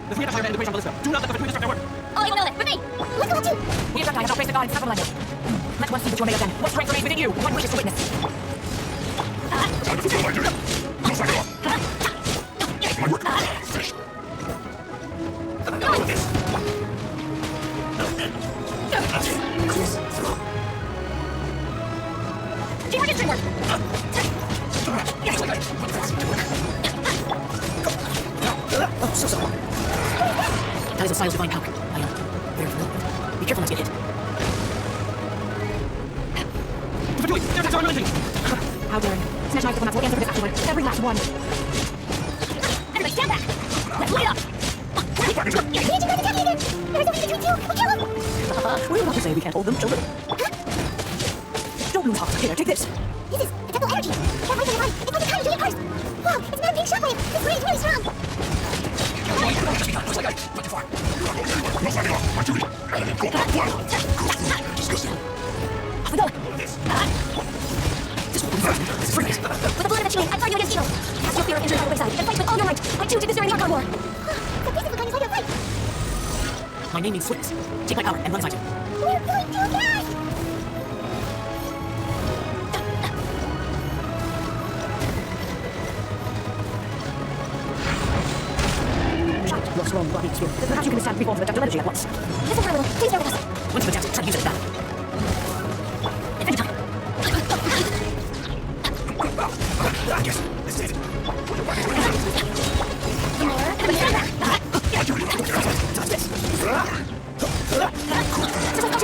The three Adepti and the Guizhong ballista. Do not let the Fatui distract their work. All you know with me! Let's go too! The Adepti have not faced the god in several millennia. Let one see that you are made of them. What strength remains within you? One wishes to witness. Oh, so sorry. That is Messiah's divine power. I am very familiar. Be careful not to get hit. The Fatui! Their attacks are unrelenting! How daring. Snatch knife will answer for this afterward. Every last one. Everybody stand back! Let's light up! You're changing by the again! There's only between two! We'll kill them! We're about to say we can't hold them, children. Don't lose heart. Here, take this. This is potential energy! Can't wait for the body! It's like a tiny doing parts! Wow, it's not a big shockwave! This ray is really strong! Looks like I went too far. Disgusting. Off we go. This will be fun. This is freeze. With the blood of a Chinese, I fight you against evil! Cast your fear of injury on the side and fight with all your might! I too did this during the Archon War! Huh, so basically going inside your fight! My name means swiftness. Take my power and run inside you. We're going to die! Your strong body is here. Perhaps you can stand before the ductile energy at once. Listen, Harlow, please stay with us. Once you've adapted, try to use it now. At any time. Yes, this is it.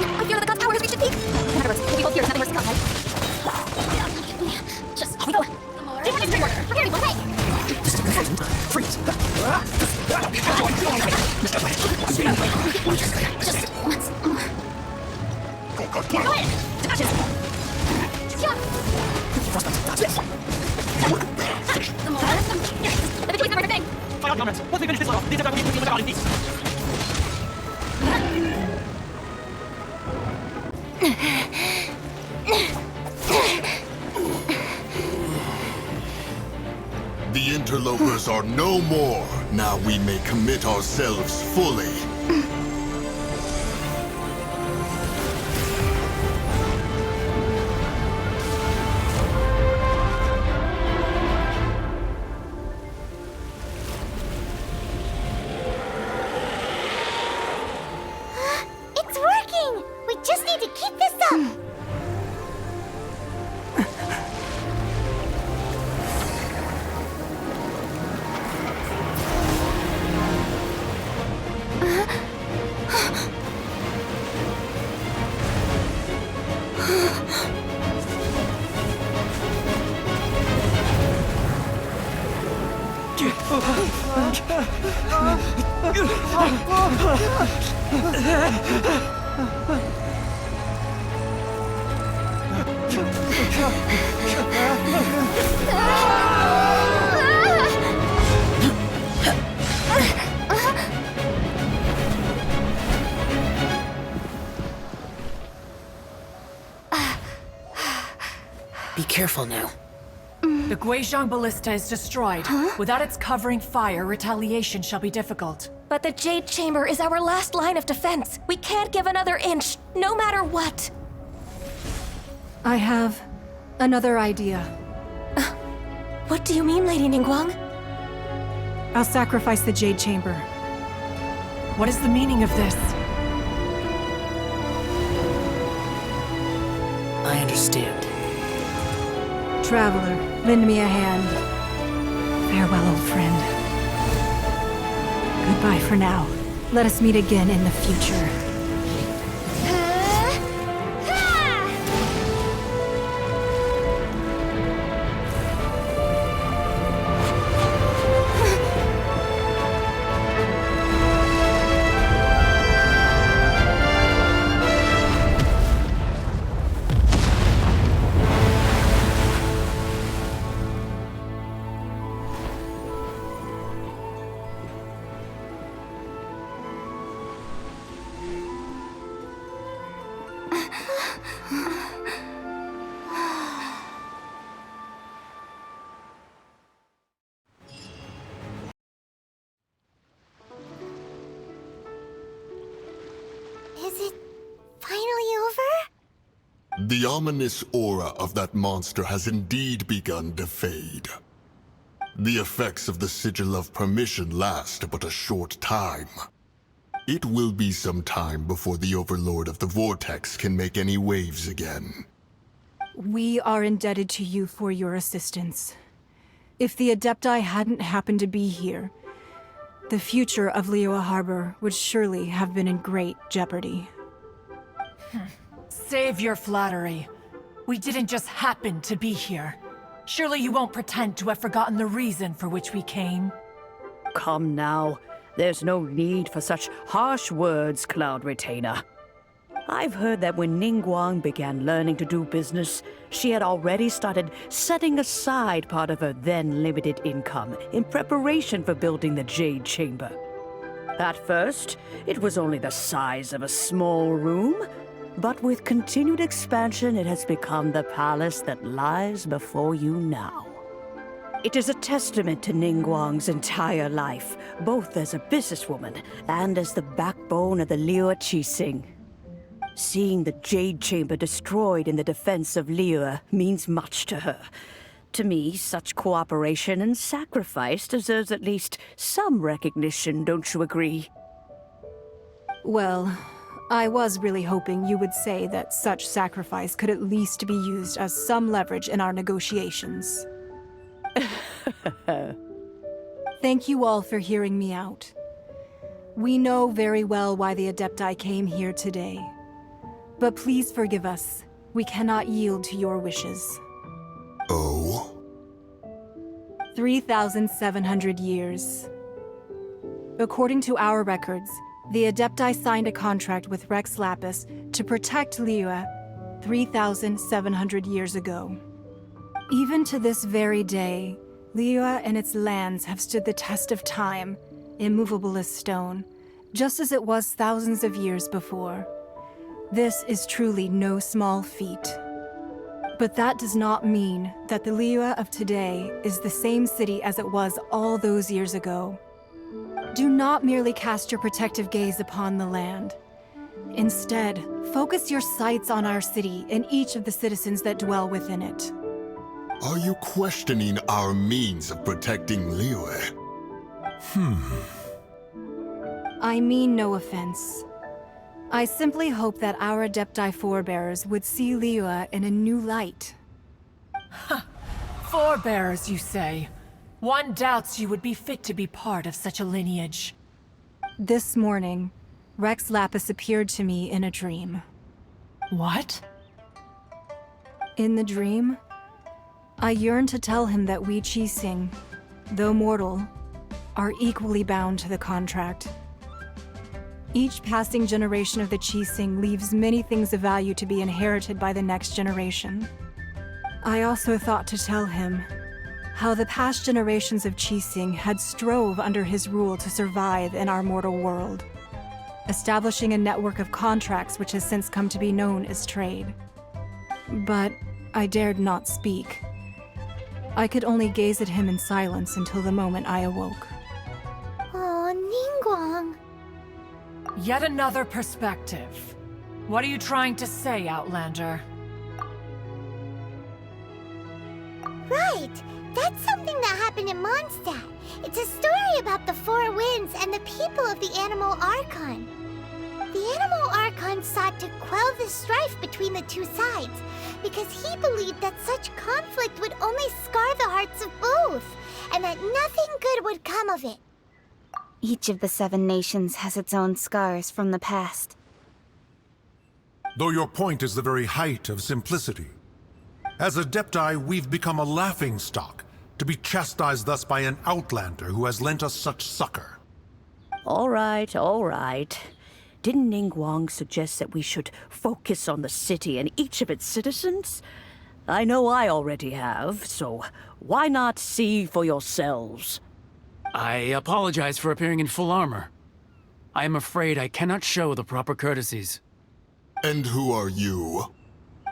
I feel that the god's power has reached its peak. In other words, if we both hear, there's nothing worse than outside. Just off we go. Take one extra work. Prepare me, okay? This is a good time. Freeze. Just once more. Go ahead. Touches. Sure. Frostbite. That's this. The more. Let me take the perfect thing. Fight out, comrades. Once we finish this one off, the Adepti will be with the god in peace. The interlopers are no more. Now we may commit ourselves fully. It's working! We just need to keep this up! Be careful now. The Guizhong Ballista is destroyed. Without its covering fire, retaliation shall be difficult. But the Jade Chamber is our last line of defense. We can't give another inch, no matter what. I have another idea. What do you mean, Lady Ningguang? I'll sacrifice the Jade Chamber. What is the meaning of this? I understand. Traveler, lend me a hand. Farewell, old friend. Goodbye for now. Let us meet again in the future. Is it finally over? The ominous aura of that monster has indeed begun to fade. The effects of the Sigil of Permission last but a short time. It will be some time before the Overlord of the Vortex can make any waves again. We are indebted to you for your assistance. If the Adepti hadn't happened to be here, the future of liyue Harbor would surely have been in great jeopardy. Save your flattery. We didn't just happen to be here. Surely you won't pretend to have forgotten the reason for which we came. Come now. There's no need for such harsh words, Cloud Retainer. I've heard that when Ningguang began learning to do business, she had already started setting aside part of her then limited income in preparation for building the Jade Chamber. At first, it was only the size of a small room, but with continued expansion, it has become the palace that lies before you now. It is a testament to Ningguang's entire life, both as a businesswoman and as the backbone of the liyue Qixing. Seeing the Jade Chamber destroyed in the defense of Liyue means much to her. To me, such cooperation and sacrifice deserves at least some recognition, don't you agree? Well, I was really hoping you would say that such sacrifice could at least be used as some leverage in our negotiations. Thank you all for hearing me out. We know very well why the Adepti came here today. But please forgive us. We cannot yield to your wishes. Oh? 3,700 years. According to our records, the Adepti signed a contract with Rex Lapis to protect Liyue 3,700 years ago. Even to this very day, Liyue and its lands have stood the test of time, immovable as stone, just as it was thousands of years before. This is truly no small feat. But that does not mean that the Liyue of today is the same city as it was all those years ago. Do not merely cast your protective gaze upon the land. Instead, focus your sights on our city and each of the citizens that dwell within it. Are you questioning our means of protecting Liyue? I mean no offense. I simply hope that our Adepti forebears would see Liyue in a new light. Forebears, you say? One doubts you would be fit to be part of such a lineage. This morning, Rex Lapis appeared to me in a dream. What? In the dream, I yearned to tell him that we Qixing, though mortal, are equally bound to the contract. Each passing generation of the Qixing leaves many things of value to be inherited by the next generation. I also thought to tell him how the past generations of Qixing had strove under his rule to survive in our mortal world, establishing a network of contracts which has since come to be known as trade. But I dared not speak. I could only gaze at him in silence until the moment I awoke. Oh, Ningguang. Yet another perspective. What are you trying to say, Outlander? Right! That's something that happened in Mondstadt. It's a story about the Four Winds and the people of the Animal Archon. The Animal Archon sought to quell the strife between the two sides, because he believed that such conflict would only scar the hearts of both, and that nothing good would come of it. Each of the 7 nations has its own scars from the past. Though your point is the very height of simplicity. As Adepti, we've become a laughingstock, to be chastised thus by an outlander who has lent us such succor. All right, all right. Didn't Ningguang suggest that we should focus on the city and each of its citizens? I know I already have, so why not see for yourselves? I apologize for appearing in full armor. I am afraid I cannot show the proper courtesies. And who are you?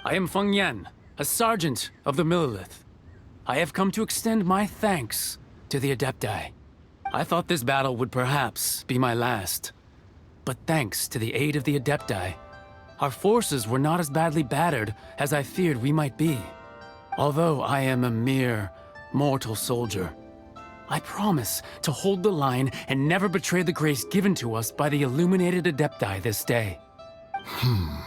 I am Feng Yan, a sergeant of the Millelith. I have come to extend my thanks to the Adepti. I thought this battle would perhaps be my last. But thanks to the aid of the Adepti, our forces were not as badly battered as I feared we might be. Although I am a mere mortal soldier, I promise to hold the line and never betray the grace given to us by the illuminated Adepti this day. Huh?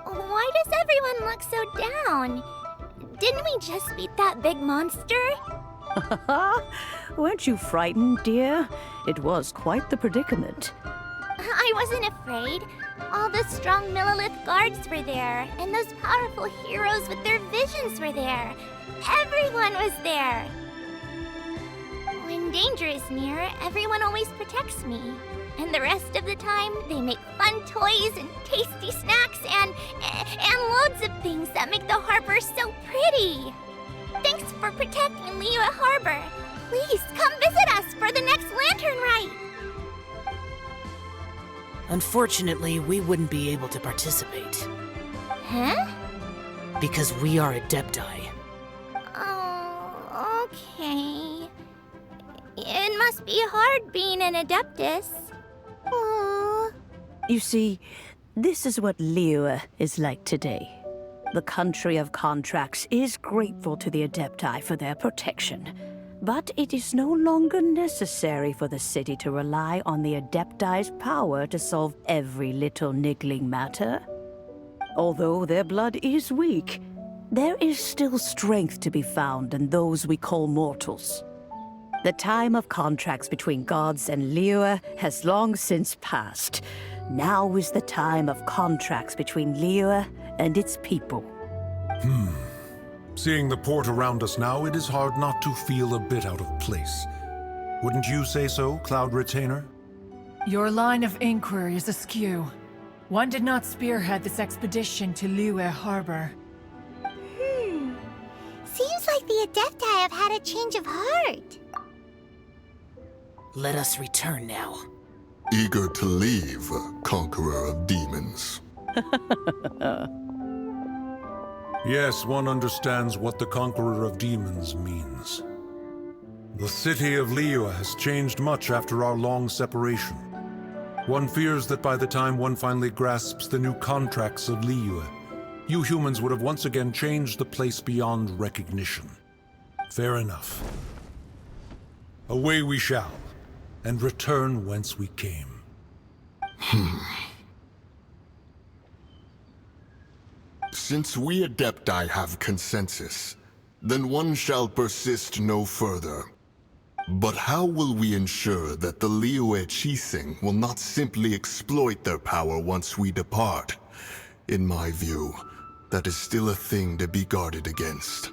Why does everyone look so down? Didn't we just beat that big monster? Weren't you frightened, dear? It was quite the predicament. I wasn't afraid. All the strong Millelith guards were there, and those powerful heroes with their visions were there. Everyone was there. When danger is near, everyone always protects me. And the rest of the time, they make fun toys and tasty snacks and loads of things that make the harbor so pretty. Thanks for protecting Liyue Harbor. Please come visit us for the next lantern rite. Unfortunately, we wouldn't be able to participate. Huh? because we are Adepti. Oh, okay. It must be hard being an Adeptus. Oh. You see, this is what Liyue is like today. The country of contracts is grateful to the Adepti for their protection. But it is no longer necessary for the city to rely on the Adepti's power to solve every little niggling matter. Although their blood is weak, there is still strength to be found in those we call mortals. The time of contracts between gods and Liyue has long since passed. Now is the time of contracts between Liyue and its people. Seeing the port around us now, it is hard not to feel a bit out of place. Wouldn't you say so, Cloud Retainer? Your line of inquiry is askew. One did not spearhead this expedition to Liyue Harbor. Seems like the Adepti have had a change of heart. Let us return now. Eager to leave, Conqueror of Demons. Yes, one understands what the Conqueror of Demons means. The city of Liyue has changed much after our long separation. One fears that by the time one finally grasps the new contracts of Liyue, you humans would have once again changed the place beyond recognition. Fair enough. Away we shall, and return whence we came. Since we Adepti have consensus, then one shall persist no further. But how will we ensure that the liyue Qixing will not simply exploit their power once we depart? In my view, that is still a thing to be guarded against.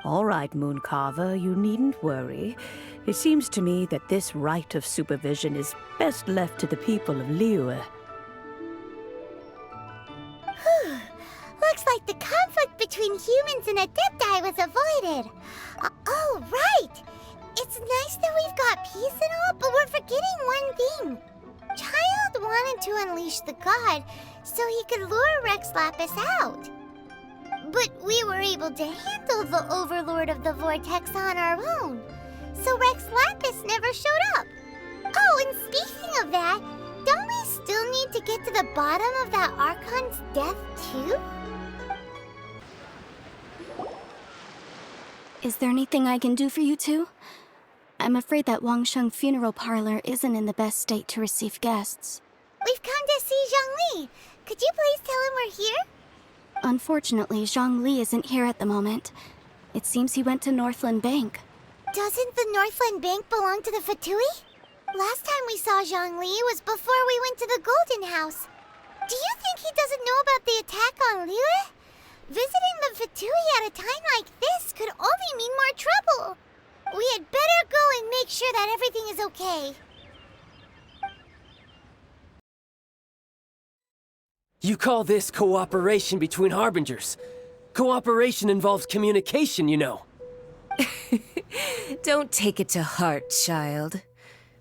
All right, Mooncarver, you needn't worry. It seems to me that this right of supervision is best left to the people of Liyue. Looks like the conflict between humans and Adepti was avoided. Oh, right! It's nice that we've got peace and all, but we're forgetting one thing. Child wanted to unleash the god so he could lure Rex Lapis out. But we were able to handle the Overlord of the Vortex on our own, so Rex Lapis never showed up. Oh, and speaking of that, don't we still need to get to the bottom of that Archon's death, too? Is there anything I can do for you two? I'm afraid that Wangsheng funeral parlor isn't in the best state to receive guests. We've come to see Zhongli. Could you please tell him we're here? Unfortunately, Zhongli isn't here at the moment. It seems he went to Northland Bank. Doesn't the Northland Bank belong to the Fatui? Last time we saw Zhongli was before we went to the Golden House. Do you think he doesn't know about the attack on Liyue? Visiting the Fatui at a time like this could only mean more trouble. We had better go and make sure that everything is okay. You call this cooperation between Harbingers? Cooperation involves communication, you know. Don't take it to heart, child.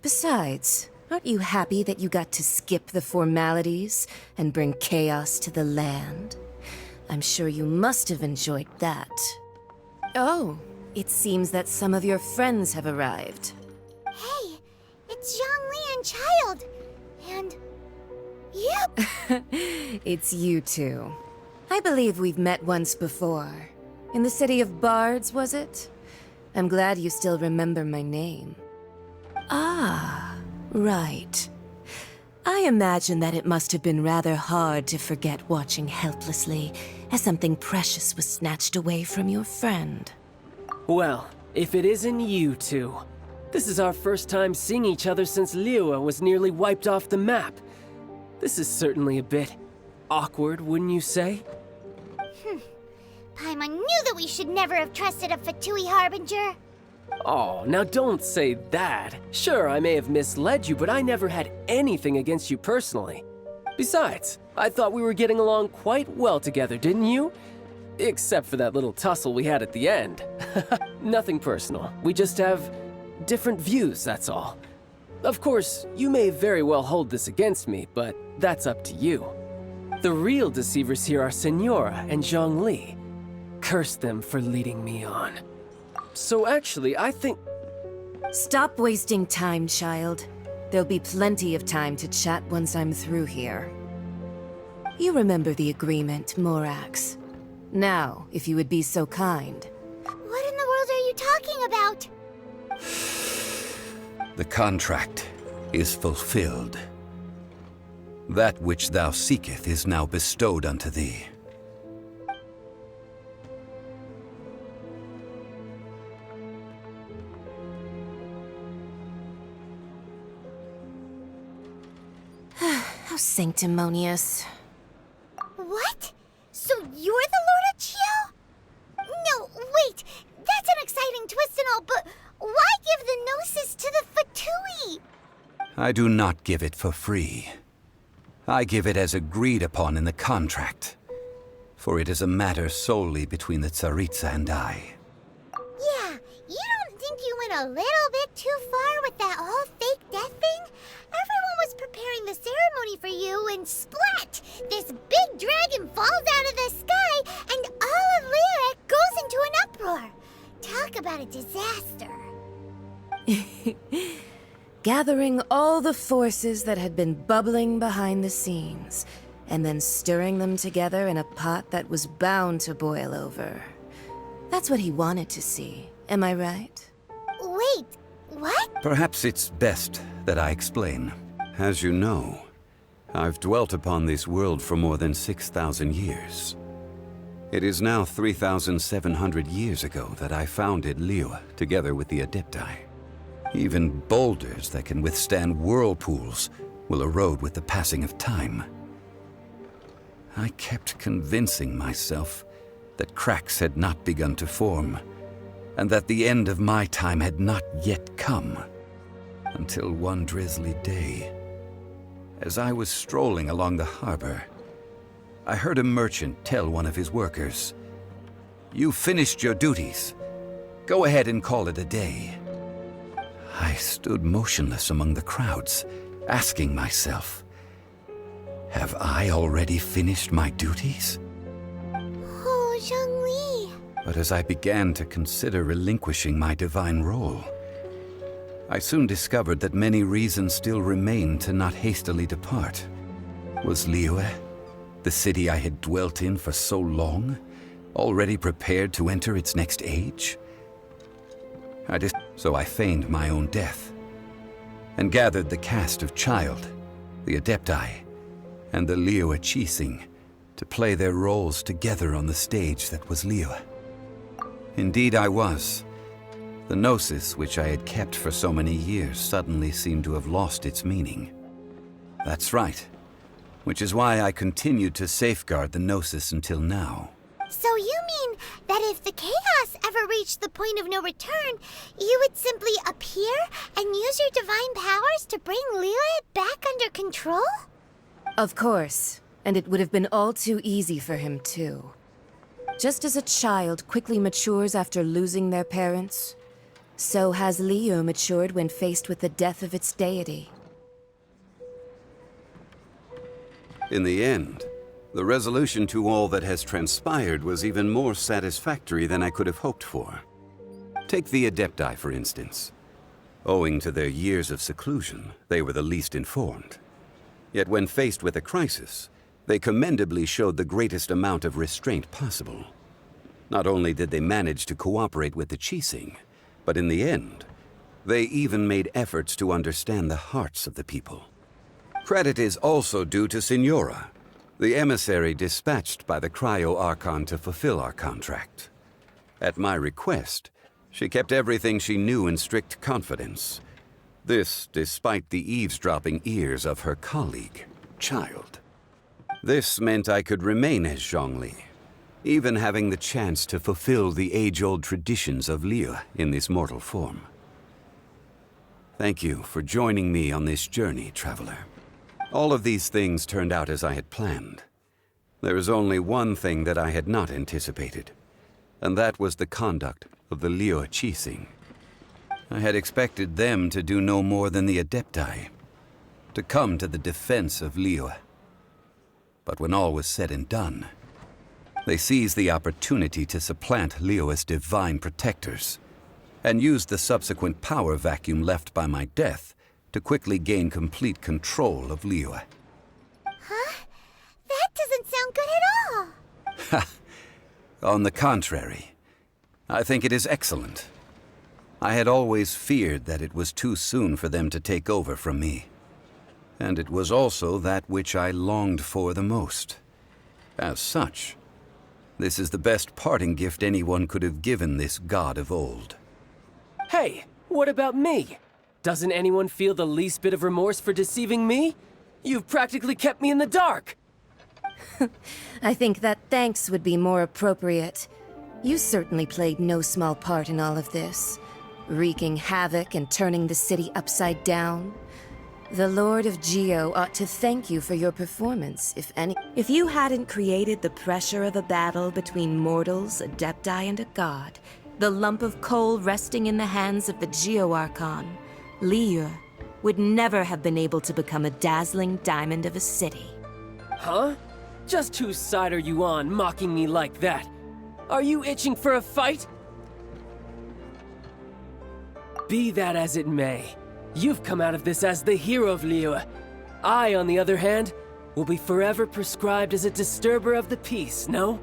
Besides, aren't you happy that you got to skip the formalities and bring chaos to the land? I'm sure you must have enjoyed that. Oh, it seems that some of your friends have arrived. Hey, it's Zhongli and Child. And... yep. It's you two. I believe we've met once before. In the city of Bards, was it? I'm glad you still remember my name. Ah, right. I imagine that it must have been rather hard to forget watching helplessly as something precious was snatched away from your friend. Well, if it isn't you two. This is our first time seeing each other since Liyue was nearly wiped off the map. This is certainly a bit awkward, wouldn't you say? Paimon knew that we should never have trusted a Fatui Harbinger. Oh, now don't say that. Sure, I may have misled you, but I never had anything against you personally. Besides, I thought we were getting along quite well together, didn't you? Except for that little tussle we had at the end. Nothing personal. We just have different views, that's all. Of course, you may very well hold this against me, but that's up to you. The real deceivers here are Senora and Zhongli. Curse them for leading me on. So actually, I think... Stop wasting time, child. There'll be plenty of time to chat once I'm through here. You remember the agreement, Morax. Now, if you would be so kind. What in the world are you talking about? The contract is fulfilled. That which thou seeketh is now bestowed unto thee. How sanctimonious. What? So you're the Lord of Chio? No, wait. That's an exciting twist and all, but why give the Gnosis to the Fatui? I do not give it for free. I give it as agreed upon in the contract, for it is a matter solely between the Tsaritsa and I. Yeah, you don't think you went a little bit too far with that whole fake death thing? Everyone was preparing the ceremony for you, and splat! This big dragon falls out of the sky, and all of Liyue goes into an uproar. Talk about a disaster. Gathering all the forces that had been bubbling behind the scenes, and then stirring them together in a pot that was bound to boil over. That's what he wanted to see, am I right? Wait, what? Perhaps it's best that I explain. As you know, I've dwelt upon this world for more than 6,000 years. It is now 3,700 years ago that I founded liyue together with the Adepti. Even boulders that can withstand whirlpools will erode with the passing of time. I kept convincing myself that cracks had not begun to form, and that the end of my time had not yet come. Until one drizzly day, as I was strolling along the harbor, I heard a merchant tell one of his workers, "You finished your duties. Go ahead and call it a day." I stood motionless among the crowds, asking myself, have I already finished my duties? Oh, Zhongli. But as I began to consider relinquishing my divine role, I soon discovered that many reasons still remained to not hastily depart. Was Liyue, the city I had dwelt in for so long, already prepared to enter its next age? So I feigned my own death, and gathered the cast of Child, the Adepti, and the liyue Qixing to play their roles together on the stage that was Liyue. Indeed I was. The Gnosis, which I had kept for so many years, suddenly seemed to have lost its meaning. That's right, which is why I continued to safeguard the Gnosis until now. So you mean that if the chaos ever reached the point of no return, you would simply appear and use your divine powers to bring Liyue back under control? Of course, and it would have been all too easy for him too. Just as a child quickly matures after losing their parents, so has Liyue matured when faced with the death of its deity. In the end, the resolution to all that has transpired was even more satisfactory than I could have hoped for. Take the Adepti, for instance. Owing to their years of seclusion, they were the least informed. Yet when faced with a crisis, they commendably showed the greatest amount of restraint possible. Not only did they manage to cooperate with the Qixing, but in the end, they even made efforts to understand the hearts of the people. Credit is also due to Senora, the emissary dispatched by the Cryo-Archon to fulfill our contract. At my request, she kept everything she knew in strict confidence. This despite the eavesdropping ears of her colleague, Child. This meant I could remain as Zhongli, even having the chance to fulfill the age-old traditions of Liyue in this mortal form. Thank you for joining me on this journey, traveler. All of these things turned out as I had planned. There is only one thing that I had not anticipated, and that was the conduct of the liyue Qixing. I had expected them to do no more than the Adepti, to come to the defense of Liyue. But when all was said and done, they seized the opportunity to supplant liyue's divine protectors, and used the subsequent power vacuum left by my death to quickly gain complete control of liyue. Huh? That doesn't sound good at all! Ha! On the contrary, I think it is excellent. I had always feared that it was too soon for them to take over from me. And it was also that which I longed for the most. As such, this is the best parting gift anyone could have given this god of old. Hey, what about me? Doesn't anyone feel the least bit of remorse for deceiving me? You've practically kept me in the dark! I think that thanks would be more appropriate. You certainly played no small part in all of this, wreaking havoc and turning the city upside down. The Lord of Geo ought to thank you for your performance, if any. If you hadn't created the pressure of a battle between mortals, adepti, and a god, the lump of coal resting in the hands of the Geo Archon, liyue, would never have been able to become a dazzling diamond of a city. Huh? Just whose side are you on, mocking me like that? Are you itching for a fight? Be that as it may, you've come out of this as the hero of liyue. I, on the other hand, will be forever prescribed as a disturber of the peace, no?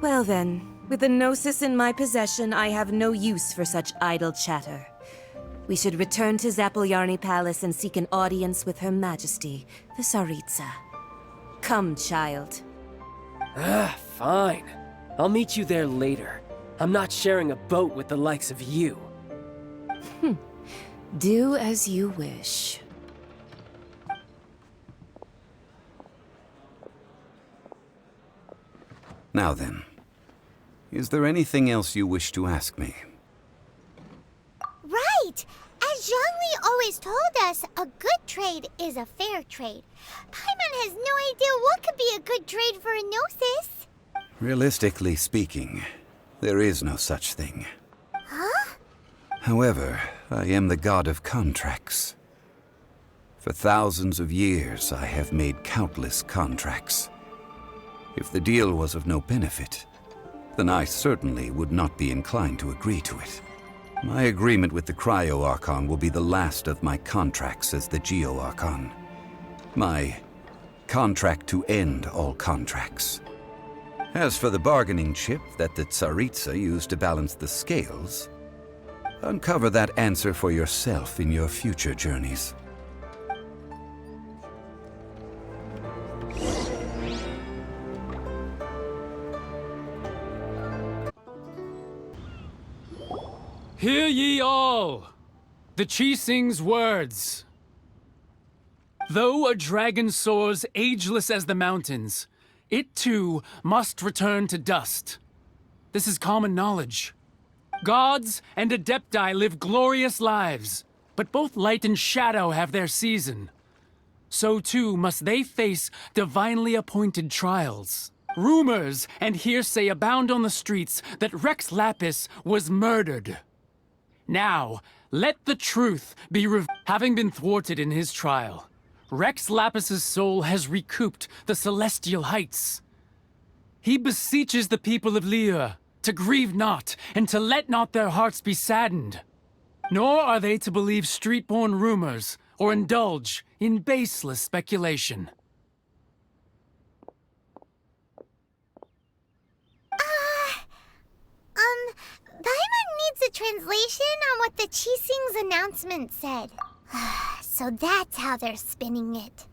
Well then, with the Gnosis in my possession, I have no use for such idle chatter. We should return to Zapolyarny Palace and seek an audience with Her Majesty, the Tsaritsa. Come, child. Ah, fine. I'll meet you there later. I'm not sharing a boat with the likes of you. Do as you wish. Now then, is there anything else you wish to ask me? Right! As Zhongli always told us, a good trade is a fair trade. Paimon has no idea what could be a good trade for a Gnosis. Realistically speaking, there is no such thing. Huh? However, I am the god of contracts. For thousands of years, I have made countless contracts. If the deal was of no benefit, then I certainly would not be inclined to agree to it. My agreement with the Cryo Archon will be the last of my contracts as the Geo Archon. My contract to end all contracts. As for the bargaining chip that the Tsaritsa used to balance the scales, uncover that answer for yourself in your future journeys. Hear ye all, the Qixing's words. Though a dragon soars ageless as the mountains, it too must return to dust. This is common knowledge. Gods and adepti live glorious lives, but both light and shadow have their season. So too must they face divinely appointed trials. Rumors and hearsay abound on the streets that Rex Lapis was murdered. Now, let the truth be revealed. Having been thwarted in his trial, Rex Lapis's soul has recouped the celestial heights. He beseeches the people of liyue to grieve not and to let not their hearts be saddened. Nor are they to believe street-born rumors or indulge in baseless speculation. Paimon needs a translation on what the Qixing's announcement said. So that's how they're spinning it.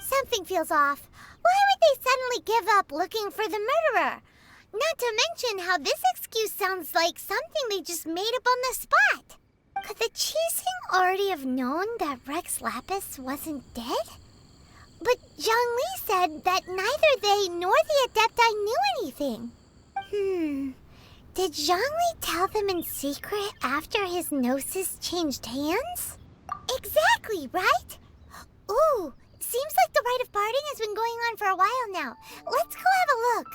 Something feels off. Why would they suddenly give up looking for the murderer? Not to mention how this excuse sounds like something they just made up on the spot. Could the Qixing already have known that Rex Lapis wasn't dead? But Zhongli said that neither they nor the Adepti knew anything. Did Zhongli tell them in secret after his Gnosis changed hands? Exactly, right? Ooh, seems like the rite of parting has been going on for a while now. Let's go have a look.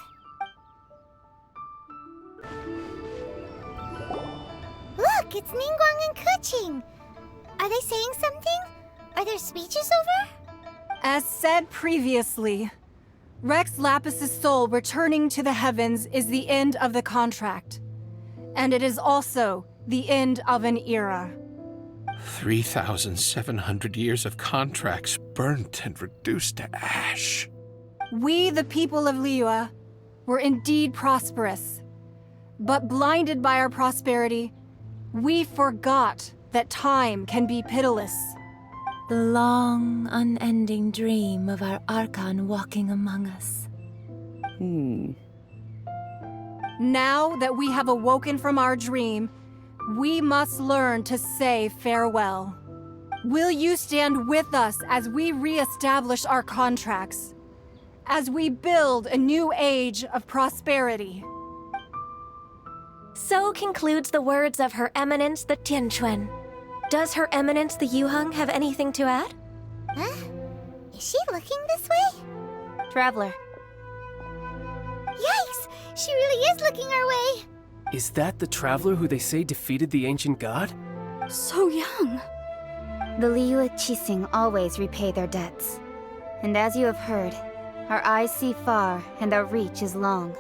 Look, it's Ningguang and Keqing. Are they saying something? Are their speeches over? As said previously, Rex Lapis's soul returning to the heavens is the end of the contract. And it is also the end of an era. 3,700 years of contracts burnt and reduced to ash. We, the people of liyue, were indeed prosperous. But blinded by our prosperity, we forgot that time can be pitiless. The long, unending dream of our Archon walking among us. Now that we have awoken from our dream, we must learn to say farewell. Will you stand with us as we re-establish our contracts? As we build a new age of prosperity? So concludes the words of Her Eminence the Tianquan. Does Her Eminence the Yuheng have anything to add? Huh? Is she looking this way? Traveler. Yikes! She really is looking our way! Is that the traveler who they say defeated the ancient god? So young. The liyue Qixing always repay their debts. And as you have heard, our eyes see far and our reach is long.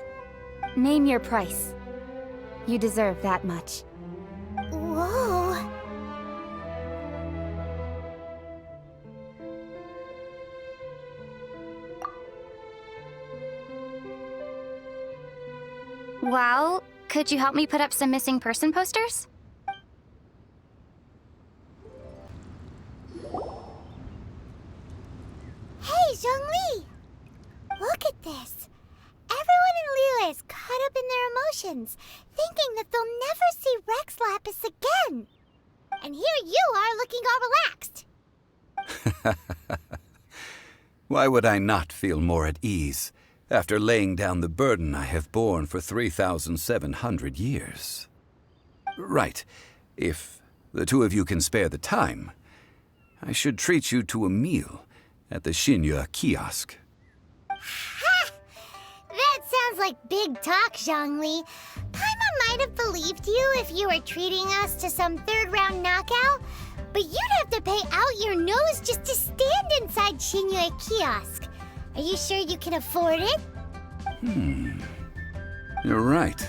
Name your price. You deserve that much. Whoa! Well, could you help me put up some missing person posters? Hey, Zhongli! Look at this. Everyone in liyue is caught up in their emotions, thinking that they'll never see Rex Lapis again. And here you are looking all relaxed. Why would I not feel more at ease after laying down the burden I have borne for 3,700 years? Right. If the two of you can spare the time, I should treat you to a meal at the Liyue kiosk. Ha! That sounds like big talk, Zhongli. Paimon might have believed you if you were treating us to some third-round knockout, but you'd have to pay out your nose just to stand inside Liyue kiosk. Are you sure you can afford it? You're right.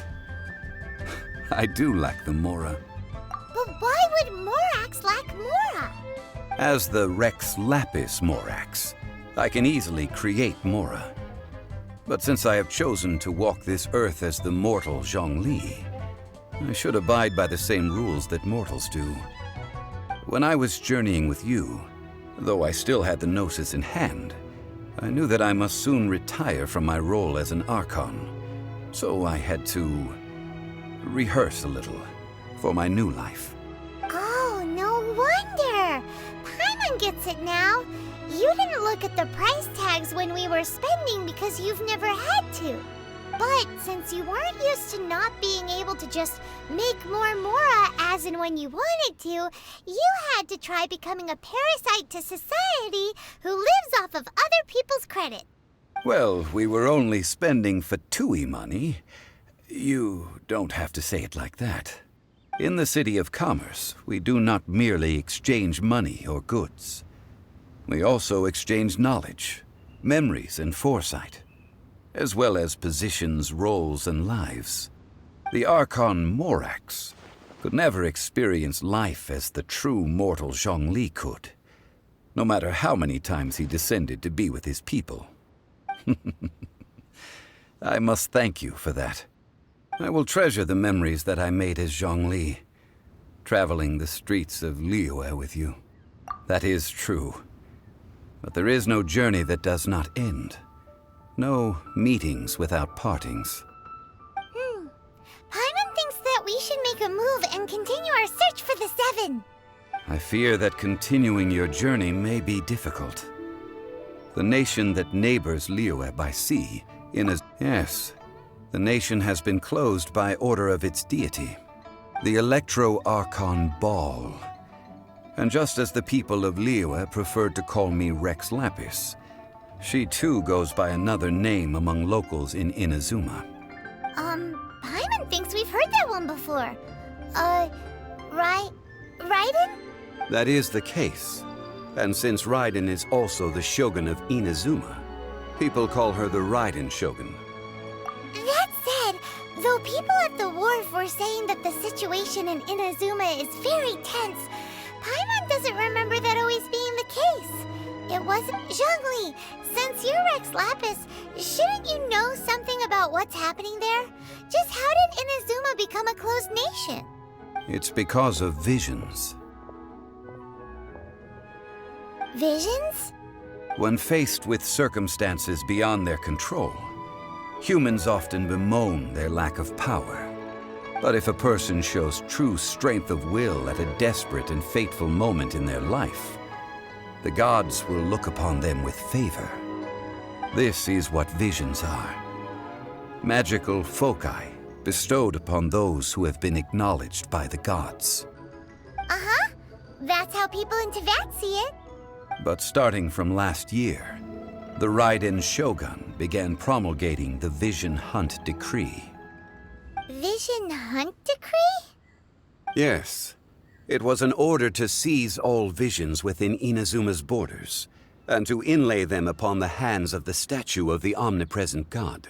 I do lack the Mora. But why would Morax lack Mora? As the Rex Lapis Morax, I can easily create Mora. But since I have chosen to walk this earth as the mortal Zhongli, I should abide by the same rules that mortals do. When I was journeying with you, though I still had the Gnosis in hand, I knew that I must soon retire from my role as an Archon. So I had to rehearse a little for my new life. Oh, no wonder! Paimon gets it now. You didn't look at the price tags when we were spending because you've never had to. But since you weren't used to not being able to just make more Mora as and when you wanted to, you had to try becoming a parasite to society who lives off of other people's credit. Well, we were only spending Fatui money. You don't have to say it like that. In the City of Commerce, we do not merely exchange money or goods. We also exchange knowledge, memories, and foresight, as well as positions, roles, and lives. The Archon Morax could never experience life as the true mortal Zhongli could, no matter how many times he descended to be with his people. I must thank you for that. I will treasure the memories that I made as Zhongli, traveling the streets of Liyue with you. That is true. But there is no journey that does not end. No meetings without partings. Paimon thinks that we should make a move and continue our search for the Seven. I fear that continuing your journey may be difficult. The nation that neighbors Liyue by sea, Yes, the nation has been closed by order of its deity, the Electro-Archon Ball. And just as the people of Liyue preferred to call me Rex Lapis, she too goes by another name among locals in Inazuma. Paimon thinks we've heard that one before. Raiden? That is the case. And since Raiden is also the shogun of Inazuma, people call her the Raiden Shogun. That said, though people at the wharf were saying that the situation in Inazuma is very tense, Paimon doesn't remember that always being the case. It wasn't Zhongli. Since you're Rex Lapis, shouldn't you know something about what's happening there? Just how did Inazuma become a closed nation? It's because of visions. Visions? When faced with circumstances beyond their control, humans often bemoan their lack of power. But if a person shows true strength of will at a desperate and fateful moment in their life, the gods will look upon them with favor. This is what visions are. Magical foci bestowed upon those who have been acknowledged by the gods. Uh-huh. That's how people in Teyvat see it. But starting from last year, the Raiden Shogun began promulgating the Vision Hunt Decree. Vision Hunt Decree? Yes. It was an order to seize all visions within Inazuma's borders, and to inlay them upon the hands of the statue of the omnipresent god.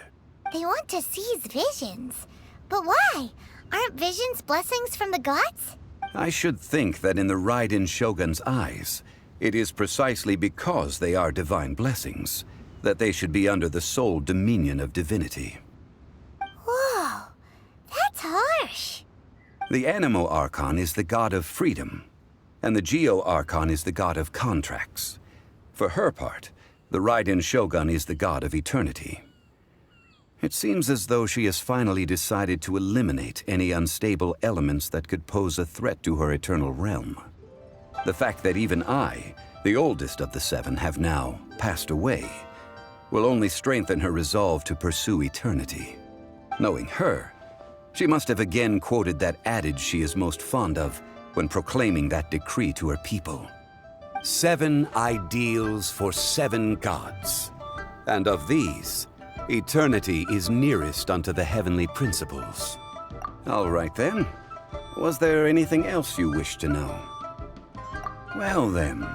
They want to seize visions. But why? Aren't visions blessings from the gods? I should think that in the Raiden Shogun's eyes, it is precisely because they are divine blessings that they should be under the sole dominion of divinity. Whoa, that's harsh. The Anemo Archon is the god of freedom, and the Geo Archon is the god of contracts. For her part, the Raiden Shogun is the god of eternity. It seems as though she has finally decided to eliminate any unstable elements that could pose a threat to her eternal realm. The fact that even I, the oldest of the seven, have now passed away, will only strengthen her resolve to pursue eternity. Knowing her, she must have again quoted that adage she is most fond of when proclaiming that decree to her people. 7 ideals for 7 gods, and of these, eternity is nearest unto the heavenly principles. All right then. Was there anything else you wish to know? Well then,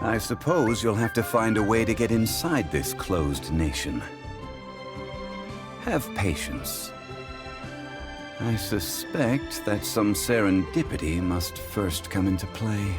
I suppose you'll have to find a way to get inside this closed nation. Have patience. I suspect that some serendipity must first come into play.